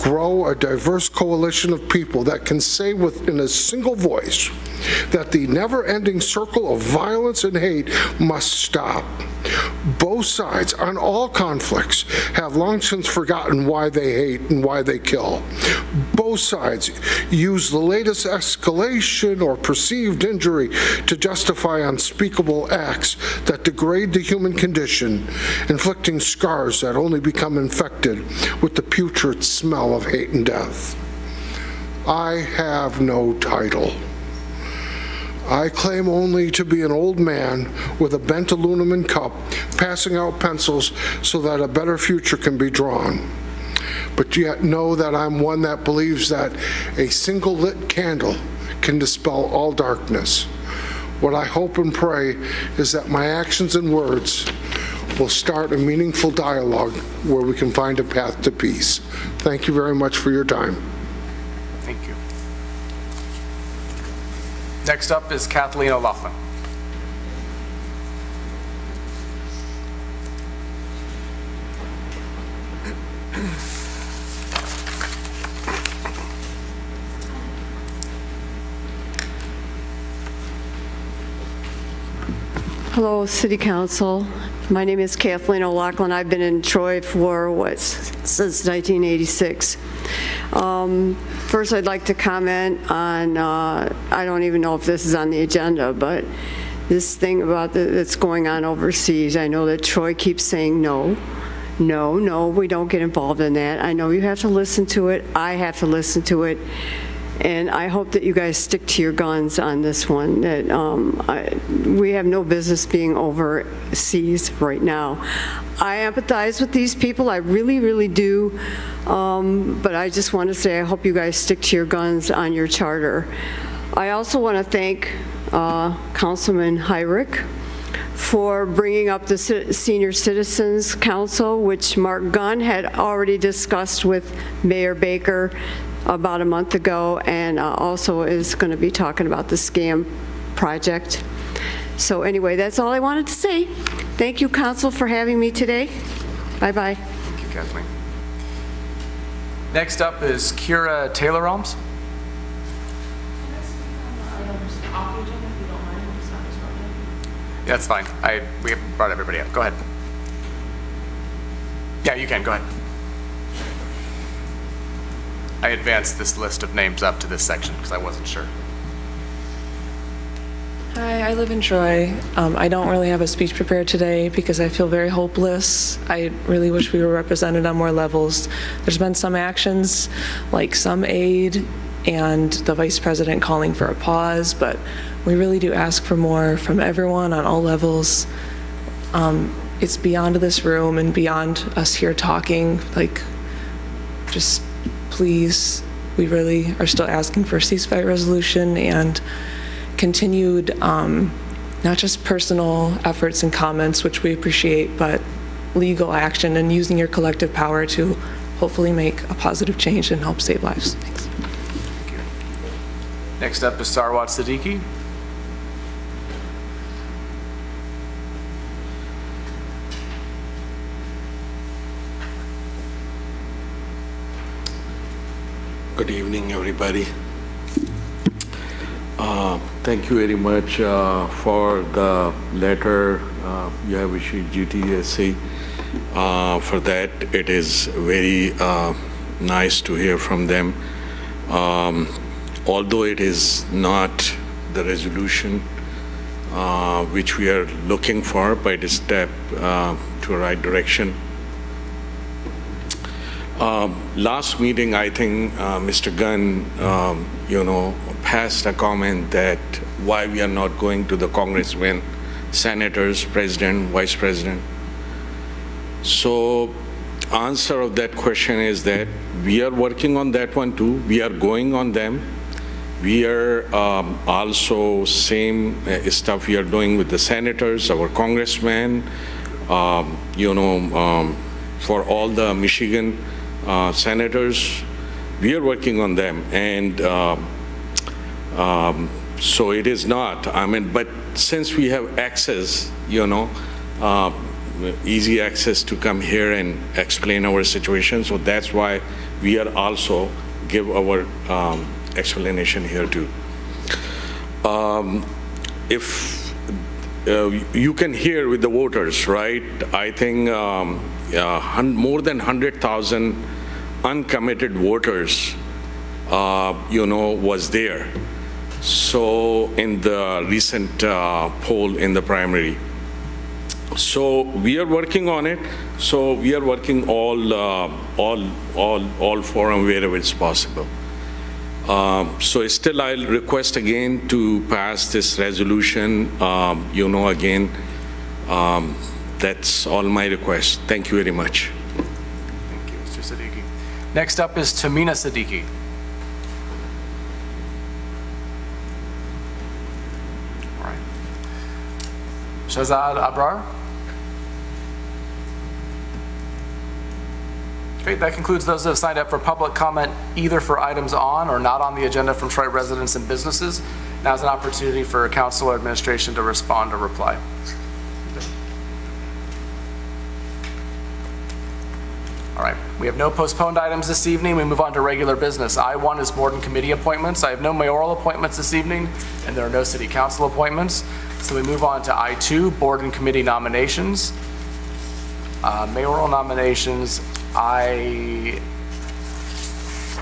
grow a diverse coalition of people that can say within a single voice that the never-ending circle of violence and hate must stop. Both sides on all conflicts have long since forgotten why they hate and why they kill. Both sides use the latest escalation or perceived injury to justify unspeakable acts that degrade the human condition, inflicting scars that only become infected with the putrid smell of hate and death. I have no title. I claim only to be an old man with a bent aluminum cup, passing out pencils so that a better future can be drawn. But yet know that I'm one that believes that a single lit candle can dispel all darkness. What I hope and pray is that my actions and words will start a meaningful dialogue where we can find a path to peace. Thank you very much for your time.
Thank you. Next up is Kathleen O'Loughlin.
Hello, City Council. My name is Kathleen O'Loughlin. I've been in Troy for, since 1986. First, I'd like to comment on, I don't even know if this is on the agenda, but this thing about that's going on overseas. I know that Troy keeps saying no, we don't get involved in that. I know you have to listen to it. I have to listen to it. And I hope that you guys stick to your guns on this one, that we have no business being overseas right now. I empathize with these people, I really, really do, but I just want to say I hope you guys stick to your guns on your charter. I also want to thank Councilman Hyrick for bringing up the Senior Citizens Council, which Mark Gunn had already discussed with Mayor Baker about a month ago, and also is going to be talking about the scam project. So anyway, that's all I wanted to say. Thank you, Council, for having me today. Bye-bye.
Thank you, Kathleen. Next up is Kira Taylor-Alms. Yeah, that's fine. We brought everybody up. Go ahead. Yeah, you can. Go ahead. I advanced this list of names up to this section because I wasn't sure.
Hi, I live in Troy. I don't really have a speech prepared today because I feel very hopeless. I really wish we were represented on more levels. There's been some actions, like some aid and the Vice President calling for a pause, but we really do ask for more from everyone on all levels. It's beyond this room and beyond us here talking, like, just please, we really are still asking for a ceasefire resolution and continued, not just personal efforts and comments, which we appreciate, but legal action and using your collective power to hopefully make a positive change and help save lives. Thanks.
Thank you. Next up is Sarwat Siddiqui.
Good evening, everybody. Thank you very much for the letter you have issued GTSC. For that, it is very nice to hear from them. Although it is not the resolution which we are looking for, but it is a step to the right direction. Last meeting, I think Mr. Gunn, passed a comment that why we are not going to the congressmen, senators, president, vice president. So answer of that question is that we are working on that one too. We are going on them. We are also same stuff we are doing with the senators, our congressmen, for all the Michigan senators, we are working on them. And so it is not, but since we have access, easy access to come here and explain our situation, so that's why we are also give our explanation here too. If you can hear with the voters, right? I think more than 100,000 uncommitted voters, was there. So in the recent poll in the primary. So we are working on it. So we are working all forum wherever it's possible. So still I'll request again to pass this resolution, again, that's all my request. Thank you very much.
Thank you, Mr. Siddiqui. Next up is Tamina Siddiqui. All right. Shahzad Abrar. Great, that concludes those that have signed up for public comment either for items on or not on the agenda from Troy residents and businesses. Now is an opportunity for council or administration to respond or reply. All right, we have no postponed items this evening. We move on to regular business. I-1 is board and committee appointments. I have no mayoral appointments this evening, and there are no city council appointments. So we move on to I-2, board and committee nominations. Mayoral nominations, I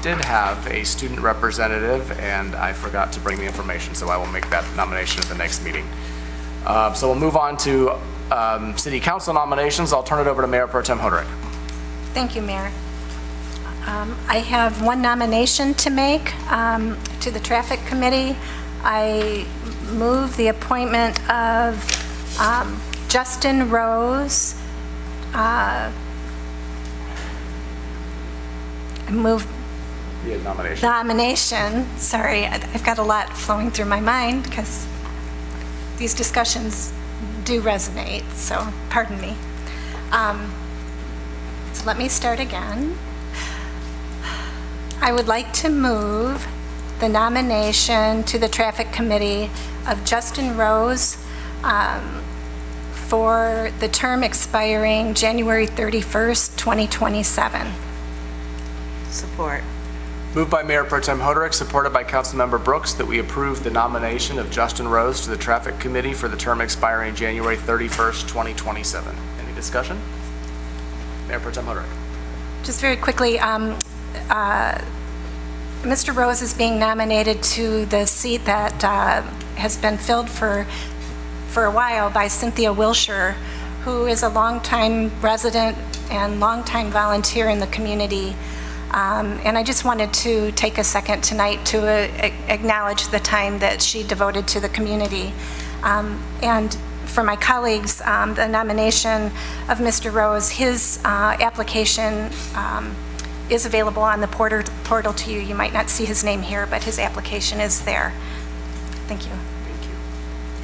did have a student representative, and I forgot to bring the information, so I will make that nomination at the next meeting. So we'll move on to city council nominations. I'll turn it over to Mayor Pro Tem Hoderick.
Thank you, Mayor. I have one nomination to make to the Traffic Committee. I move the appointment of Justin Rose. I move
the
nomination. Sorry, I've got a lot flowing through my mind because these discussions do resonate, so pardon me. So let me start again. I would like to move the nomination to the Traffic Committee of Justin Rose for the term expiring January 31st, 2027.
Support.
Moved by Mayor Pro Tem Hoderick, supported by Councilmember Brooks, that we approve the nomination of Justin Rose to the Traffic Committee for the term expiring January 31st, 2027. Any discussion? Mayor Pro Tem Hoderick.
Just very quickly, Mr. Rose is being nominated to the seat that has been filled for a while by Cynthia Wilshire, who is a longtime resident and longtime volunteer in the community. And I just wanted to take a second tonight to acknowledge the time that she devoted to the community. And for my colleagues, the nomination of Mr. Rose, his application is available on the portal to you. You might not see his name here, but his application is there. Thank you.
Thank you.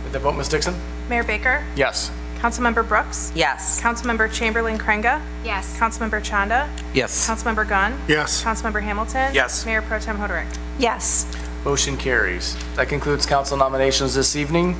With the vote, Ms. Dixon?
Mayor Baker?
Yes.
Councilmember Brooks?
Yes.
Councilmember Chamberlain-Krenga?
Yes.
Councilmember Chanda?
Yes.
Councilmember Gunn?
Yes.
Councilmember Hamilton?
Yes.
Mayor Pro Tem Hoderick?
Yes.
Motion carries. That concludes council nominations this evening.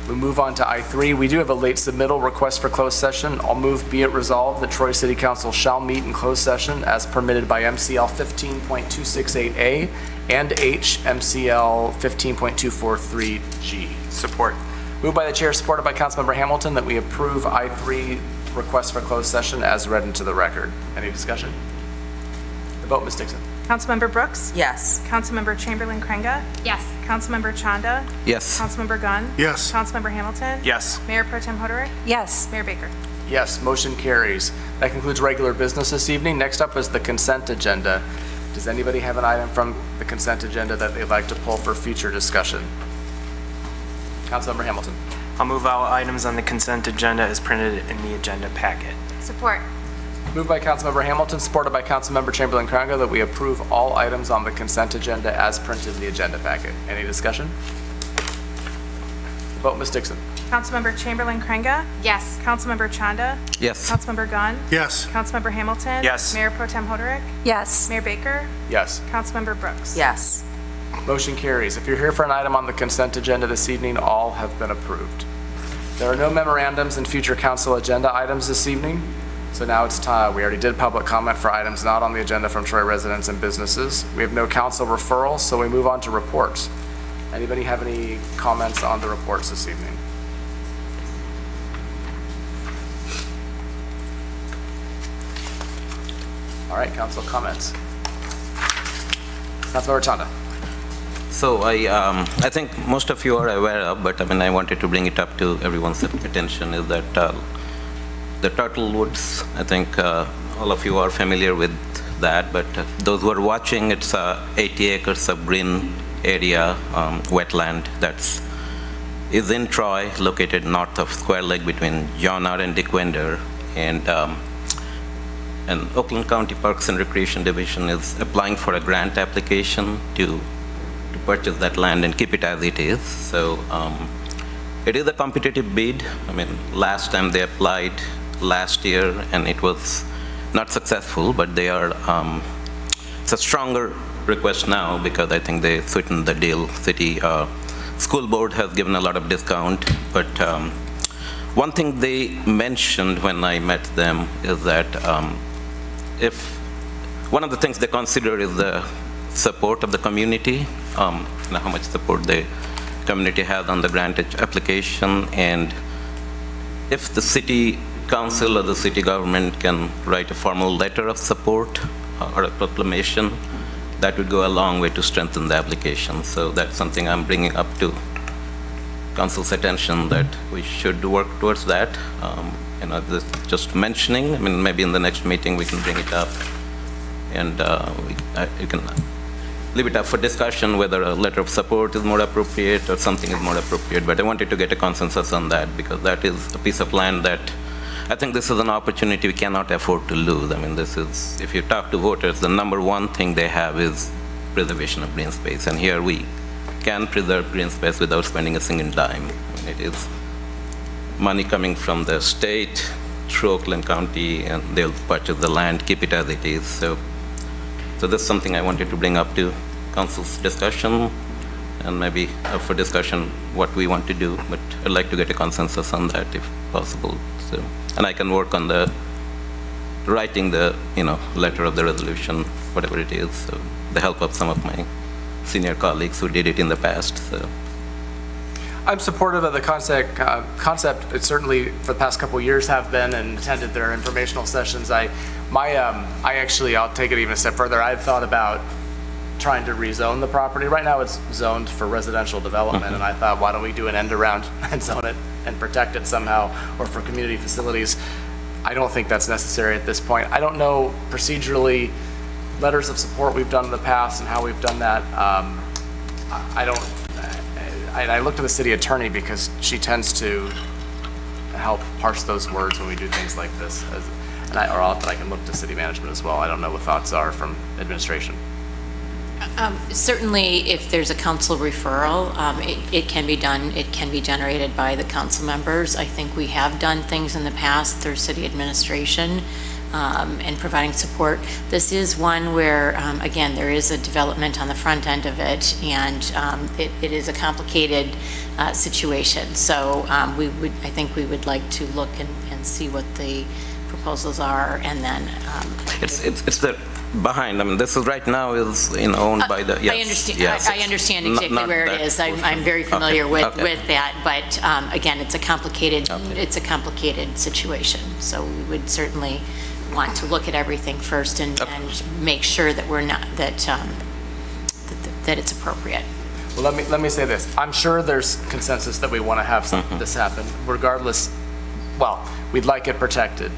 We move on to I3. We do have a late submittal request for closed session. I'll move be it resolved that Troy City Council shall meet in closed session as permitted by MCL 15.268A and H MCL 15.243G. Support. Moved by the chair, supported by Councilmember Hamilton, that we approve I3 request for closed session as read into the record. Any discussion? The vote, Ms. Dixon.
Councilmember Brooks?
Yes.
Councilmember Chamberlain Krenga?
Yes.
Councilmember Chanda?
Yes.
Councilmember Gunn?
Yes.
Councilmember Hamilton?
Yes.
Mayor Pro Tem Hoderick?
Yes.
Mayor Baker?
Yes, motion carries. That concludes regular business this evening. Next up is the consent agenda. Does anybody have an item from the consent agenda that they'd like to pull for future discussion? Councilmember Hamilton.
I'll move all items on the consent agenda as printed in the agenda packet.
Support.
Moved by Councilmember Hamilton, supported by Councilmember Chamberlain Krenga, that we approve all items on the consent agenda as printed in the agenda packet. Any discussion? Vote, Ms. Dixon.
Councilmember Chamberlain Krenga?
Yes.
Councilmember Chanda?
Yes.
Councilmember Gunn?
Yes.
Councilmember Hamilton?
Yes.
Mayor Pro Tem Hoderick?
Yes.
Mayor Baker?
Yes.
Councilmember Brooks?
Yes.
Motion carries. If you're here for an item on the consent agenda this evening, all have been approved. There are no memorandums and future council agenda items this evening, so now it's time. We already did public comment for items not on the agenda from Troy residents and businesses. We have no council referrals, so we move on to reports. Anybody have any comments on the reports this evening? All right, council comments. Councilmember Chanda.
So I think most of you are aware of, but I mean, I wanted to bring it up to everyone's attention, is that the Turtle Woods, I think all of you are familiar with that, but those who are watching, it's 80 acres of green area, wetland is in Troy, located north of Square Lake between John R. and Taekwondo, and Oakland County Parks and Recreation Division is applying for a grant application to purchase that land and keep it as it is. So it is a competitive bid. I mean, last time they applied last year and it was not successful, but they are, it's a stronger request now because I think they sweetened the deal. City school board has given a lot of discount, but one thing they mentioned when I met them is that if one of the things they consider is the support of the community, how much support the community has on the grant application, and if the city council or the city government can write a formal letter of support or a proclamation, that would go a long way to strengthen the application. So that's something I'm bringing up to council's attention, that we should work towards that. Just mentioning, I mean, maybe in the next meeting we can bring it up, and you can leave it up for discussion whether a letter of support is more appropriate or something is more appropriate. But I wanted to get a consensus on that because that is a piece of land that I think this is an opportunity we cannot afford to lose. I mean, this is, if you talk to voters, the number one thing they have is preservation of green space. And here we can preserve green space without spending a single dime. I mean, it is money coming from the state through Oakland County, and they'll purchase the land, keep it as it is. So that's something I wanted to bring up to council's discussion, and maybe up for discussion what we want to do, but I'd like to get a consensus on that if possible. So, and I can work on the writing the letter of the resolution, whatever it is, so the help of some of my senior colleagues who did it in the past. So
I'm supportive of the concept. It certainly, for the past couple of years, have been and attended their informational sessions. I'll take it even a step further. I've thought about trying to rezone the property. Right now, it's zoned for residential development, and I thought, why don't we do an end around and zone it and protect it somehow, or for community facilities? I don't think that's necessary at this point. I don't know procedurally letters of support we've done in the past and how we've done that. I look to the city attorney because she tends to help parse those words when we do things like this. Or often I can look to city management as well. I don't know what thoughts are from administration.
Certainly, if there's a council referral, it can be done. It can be generated by the council members. I think we have done things in the past through city administration and providing support. This is one where, again, there is a development on the front end of it, and it is a complicated situation. So I think we would like to look and see what the proposals are, and then
it's the behind. I mean, this is right now is owned by the. Yes,
I understand.
Yes.
I understand exactly
not
where it is. I'm very familiar with that, but again, it's a complicated situation. So we would certainly want to look at everything first and make sure that we're not, that it's appropriate.
Well, let me say this. I'm sure there's consensus that we want to have this happen, regardless. Well, we'd like it protected.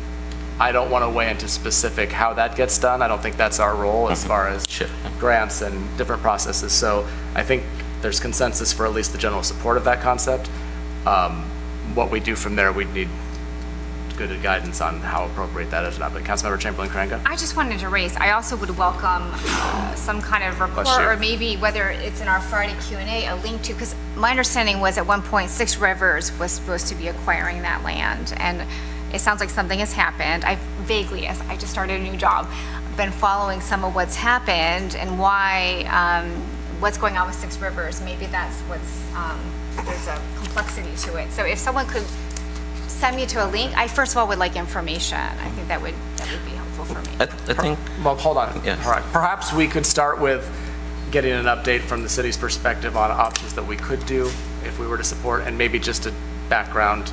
I don't want to weigh into specific how that gets done. I don't think that's our role as far as grants and different processes. So I think there's consensus for at least the general support of that concept. What we do from there, we'd need good guidance on how appropriate that is or not. But Councilmember Chamberlain-Crainga?
I just wanted to raise, I also would welcome some kind of report, or maybe whether it's in our Friday Q&A, a link to, because my understanding was at one point 6 Rivers was supposed to be acquiring that land, and it sounds like something has happened. I vaguely, as I just started a new job, been following some of what's happened and why, what's going on with 6 Rivers. Maybe that's what's, there's a complexity to it. So if someone could send me to a link, I first of all would like information. I think that would be helpful for me.
I think.
Well, hold on.
Yes.
Perhaps we could start with getting an update from the city's perspective on options that we could do if we were to support, and maybe just a background,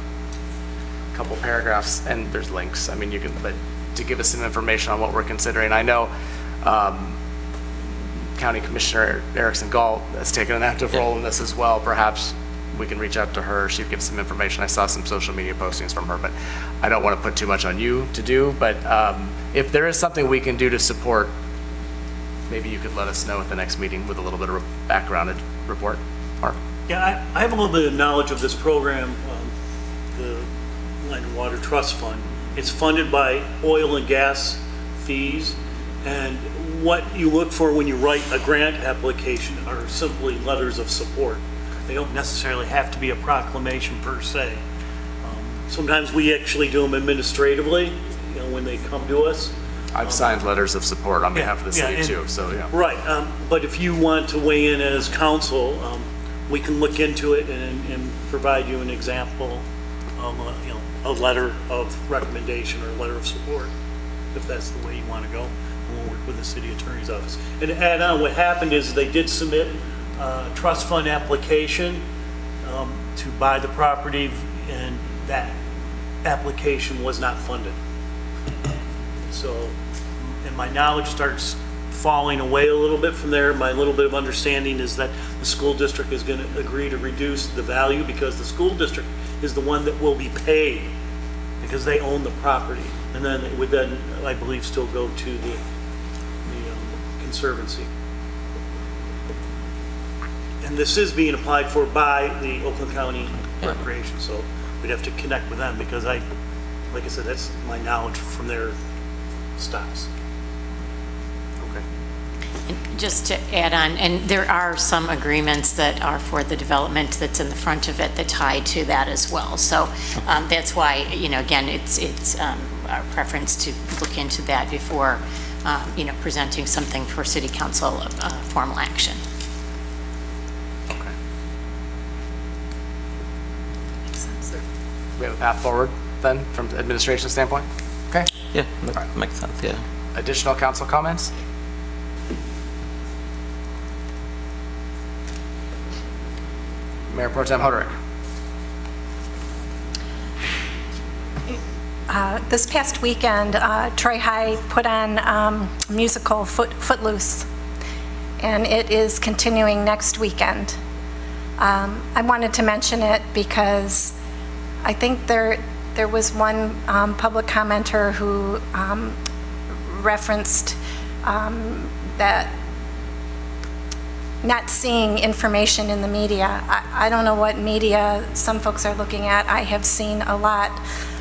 couple paragraphs, and there's links. I mean, you can, but to give us some information on what we're considering. I know County Commissioner Erickson Galt has taken an active role in this as well. Perhaps we can reach out to her. She'd give some information. I saw some social media postings from her, but I don't want to put too much on you to do. But if there is something we can do to support, maybe you could let us know at the next meeting with a little bit of a background report. Mark?
Yeah, I have a little bit of knowledge of this program, the Land and Water Trust Fund. It's funded by oil and gas fees, and what you look for when you write a grant application are simply letters of support. They don't necessarily have to be a proclamation per se. Sometimes we actually do them administratively, you know, when they come to us.
I've signed letters of support on behalf of the city too, so yeah.
Right, but if you want to weigh in as council, we can look into it and provide you an example of a letter of recommendation or a letter of support, if that's the way you want to go. And we'll work with the city attorney's office. And to add on, what happened is they did submit trust fund application to buy the property, and that application was not funded. So, and my knowledge starts falling away a little bit from there. My little bit of understanding is that the school district is going to agree to reduce the value because the school district is the one that will be paid because they own the property. And then it would then, I believe, still go to the Conservancy. And this is being applied for by the Oakland County Recreation, so we'd have to connect with them because like I said, that's my knowledge from their stops.
Okay.
And just to add on, and there are some agreements that are for the development that's in the front of it that tie to that as well. So that's why, again, it's our preference to look into that before, presenting something for City Council formal action.
We have a path forward then from the administration standpoint? Okay.
Yeah, that makes sense, yeah.
Additional council comments? Mayor Pro Tem Hoderick.
This past weekend, Troy High put on a musical, Footloose, and it is continuing next weekend. I wanted to mention it because I think there was one public commenter who referenced that not seeing information in the media. I don't know what media some folks are looking at. I have seen a lot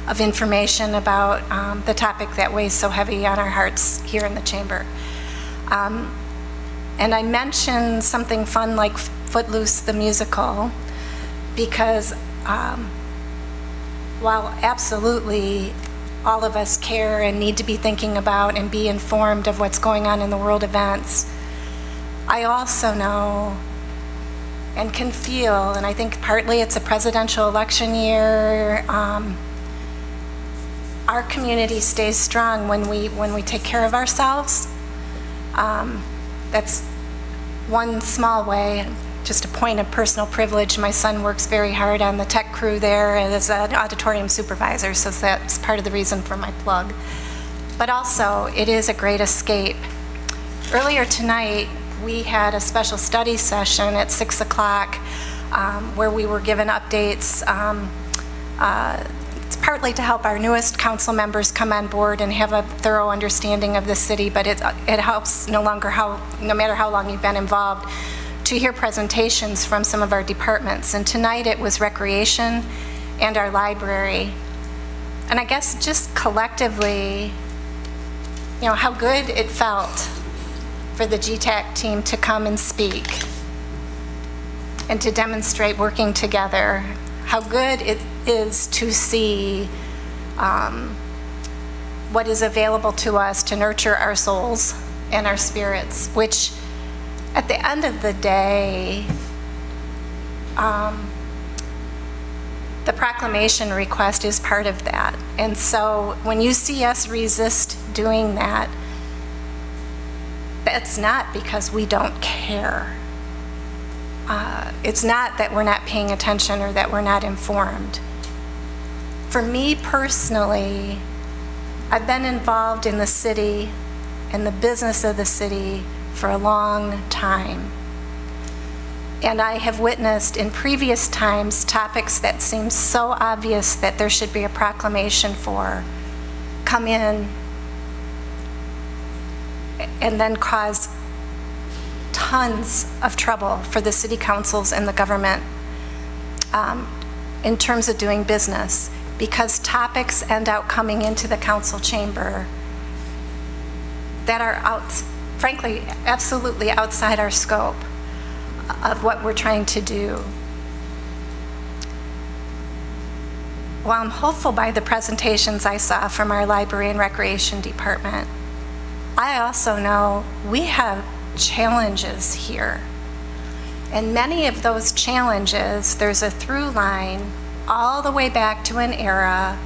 of information about the topic that weighs so heavy on our hearts here in the chamber. And I mentioned something fun like Footloose the musical because while absolutely all of us care and need to be thinking about and be informed of what's going on in the world events, I also know and can feel, and I think partly it's a presidential election year, our community stays strong when we take care of ourselves. That's one small way. Just a point of personal privilege, my son works very hard on the tech crew there as an auditorium supervisor, so that's part of the reason for my plug. but also it is a great escape. Earlier tonight, we had a special study session at 6 o'clock where we were given updates. It's partly to help our newest council members come on board and have a thorough understanding of the city, but it helps no matter how long you've been involved, to hear presentations from some of our departments. And tonight it was recreation and our library. And I guess just collectively, how good it felt for the GTAC team to come and speak and to demonstrate working together. How good it is to see what is available to us to nurture our souls and our spirits, which at the end of the day, the proclamation request is part of that. And so when you see us resist doing that, that's not because we don't care. It's not that we're not paying attention or that we're not informed. For me personally, I've been involved in the city and the business of the city for a long time. And I have witnessed in previous times topics that seem so obvious that there should be a proclamation for come in and then cause tons of trouble for the city councils and the government in terms of doing business, because topics end up coming into the council chamber that are frankly, absolutely outside our scope of what we're trying to do. While I'm hopeful by the presentations I saw from our library and recreation department, I also know we have challenges here. And many of those challenges, there's a through line all the way back to an era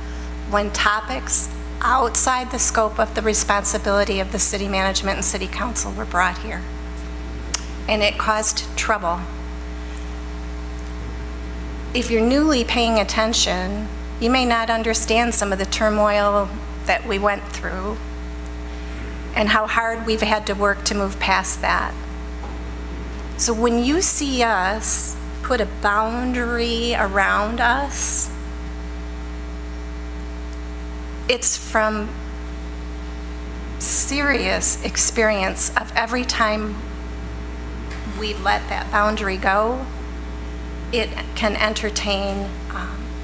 when topics outside the scope of the responsibility of the city management and city council were brought here. And it caused trouble. If you're newly paying attention, you may not understand some of the turmoil that we went through and how hard we've had to work to move past that. So when you see us put a boundary around us, it's from serious experience of every time we let that boundary go, it can entertain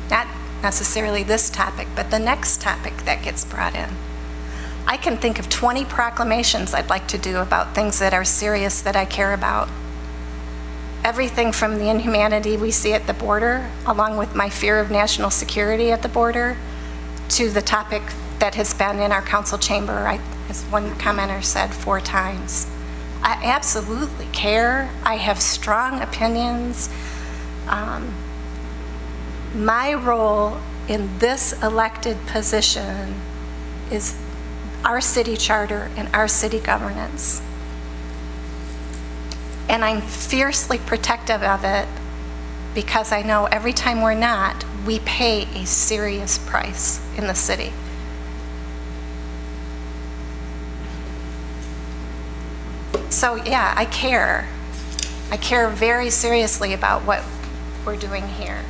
not necessarily this topic, but the next topic that gets brought in. I can think of 20 proclamations I'd like to do about things that are serious that I care about. Everything from the inhumanity we see at the border, along with my fear of national security at the border, to the topic that has been in our council chamber, as one commenter said, 4 times. I absolutely care. I have strong opinions. My role in this elected position is our city charter and our city governance. And I'm fiercely protective of it because I know every time we're not, we pay a serious price in the city. So yeah, I care. I care very seriously about what we're doing here.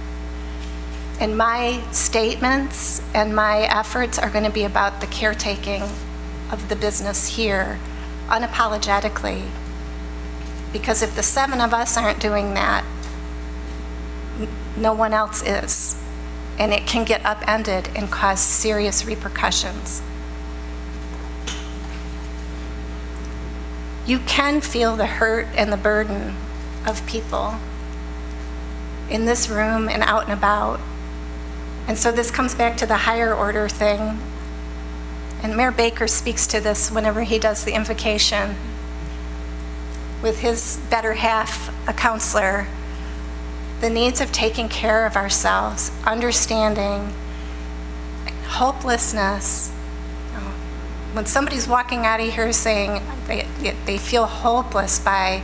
And my statements and my efforts are going to be about the caretaking of the business here, unapologetically. Because if the 7 of us aren't doing that, no one else is. And it can get upended and cause serious repercussions. You can feel the hurt and the burden of people in this room and out and about. And so this comes back to the higher order thing. And Mayor Baker speaks to this whenever he does the invocation with his better half, a counselor. The needs of taking care of ourselves, understanding, hopelessness. When somebody's walking out of here saying they feel hopeless by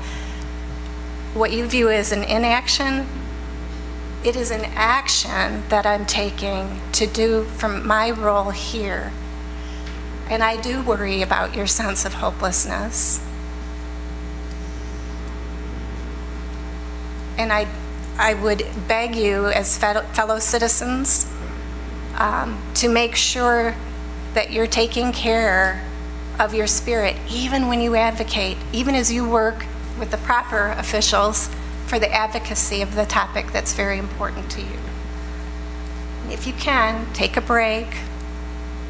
what you view as an inaction, it is an action that I'm taking to do from my role here. And I do worry about your sense of hopelessness. And I would beg you as fellow citizens to make sure that you're taking care of your spirit, even when you advocate, even as you work with the proper officials for the advocacy of the topic that's very important to you. If you can, take a break,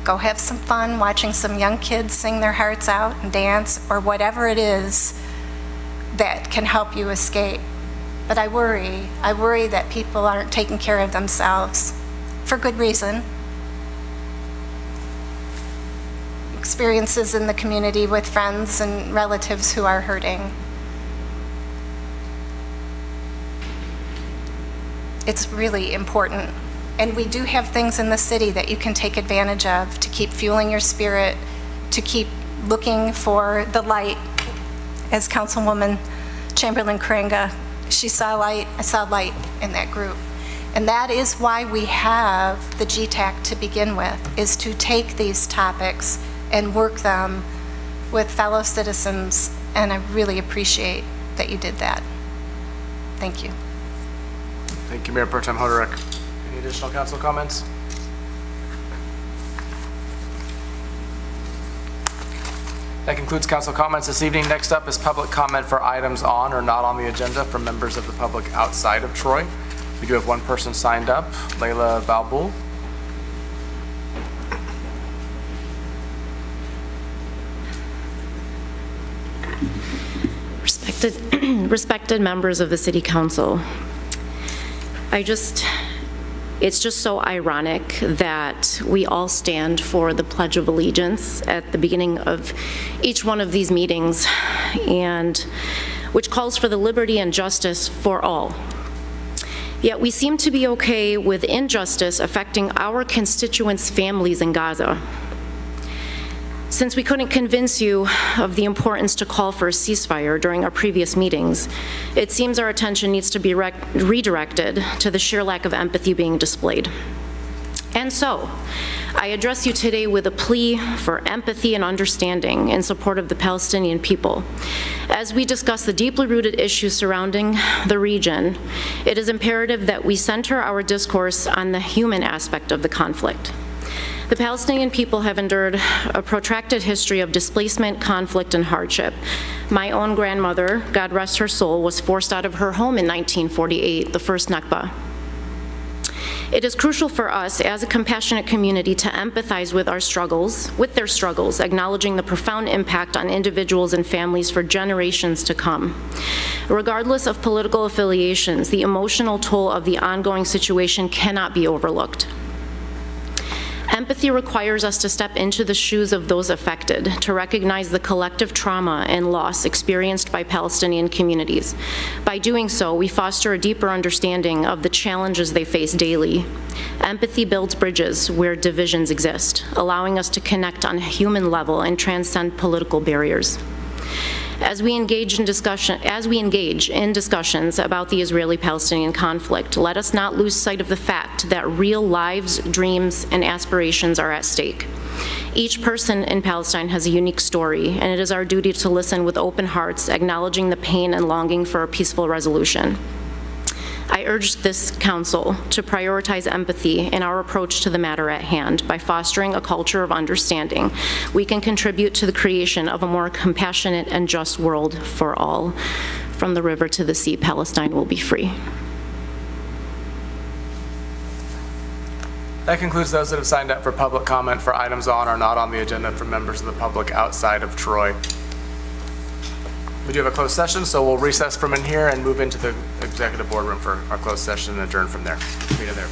go have some fun watching some young kids sing their hearts out and dance, or whatever it is that can help you escape. But I worry that people aren't taking care of themselves for good reason. Experiences in the community with friends and relatives who are hurting. It's really important. And we do have things in the city that you can take advantage of to keep fueling your spirit, to keep looking for the light. As Councilwoman Chamberlain-Kringa, she saw light, I saw light in that group. And that is why we have the GTAC to begin with, is to take these topics and work them with fellow citizens, and I really appreciate that you did that. Thank you.
Thank you, Mayor Pro Tem Hoderick. Any additional council comments? That concludes council comments this evening. Next up is public comment for items on or not on the agenda from members of the public outside of Troy. We do have one person signed up, Layla Balbul.
Respected members of the City Council, it's just so ironic that we all stand for the Pledge of Allegiance at the beginning of each one of these meetings, and which calls for the liberty and justice for all. Yet we seem to be okay with injustice affecting our constituents' families in Gaza. Since we couldn't convince you of the importance to call for a ceasefire during our previous meetings, it seems our attention needs to be redirected to the sheer lack of empathy being displayed. And so, I address you today with a plea for empathy and understanding in support of the Palestinian people. As we discuss the deeply rooted issues surrounding the region, it is imperative that we center our discourse on the human aspect of the conflict. The Palestinian people have endured a protracted history of displacement, conflict, and hardship. My own grandmother, God rest her soul, was forced out of her home in 1948, the first Nakba. It is crucial for us as a compassionate community to empathize with their struggles, acknowledging the profound impact on individuals and families for generations to come. Regardless of political affiliations, the emotional toll of the ongoing situation cannot be overlooked. Empathy requires us to step into the shoes of those affected, to recognize the collective trauma and loss experienced by Palestinian communities. By doing so, we foster a deeper understanding of the challenges they face daily. Empathy builds bridges where divisions exist, allowing us to connect on a human level and transcend political barriers. As we engage in discussions about the Israeli-Palestinian conflict, let us not lose sight of the fact that real lives, dreams, and aspirations are at stake. Each person in Palestine has a unique story, and it is our duty to listen with open hearts, acknowledging the pain and longing for a peaceful resolution. I urge this council to prioritize empathy in our approach to the matter at hand. By fostering a culture of understanding, we can contribute to the creation of a more compassionate and just world for all. From the river to the sea, Palestine will be free.
That concludes those that have signed up for public comment for items on or not on the agenda from members of the public outside of Troy. We do have a closed session, so we'll recess from in here and move into the executive boardroom for our closed session and adjourn from there. Meet in there.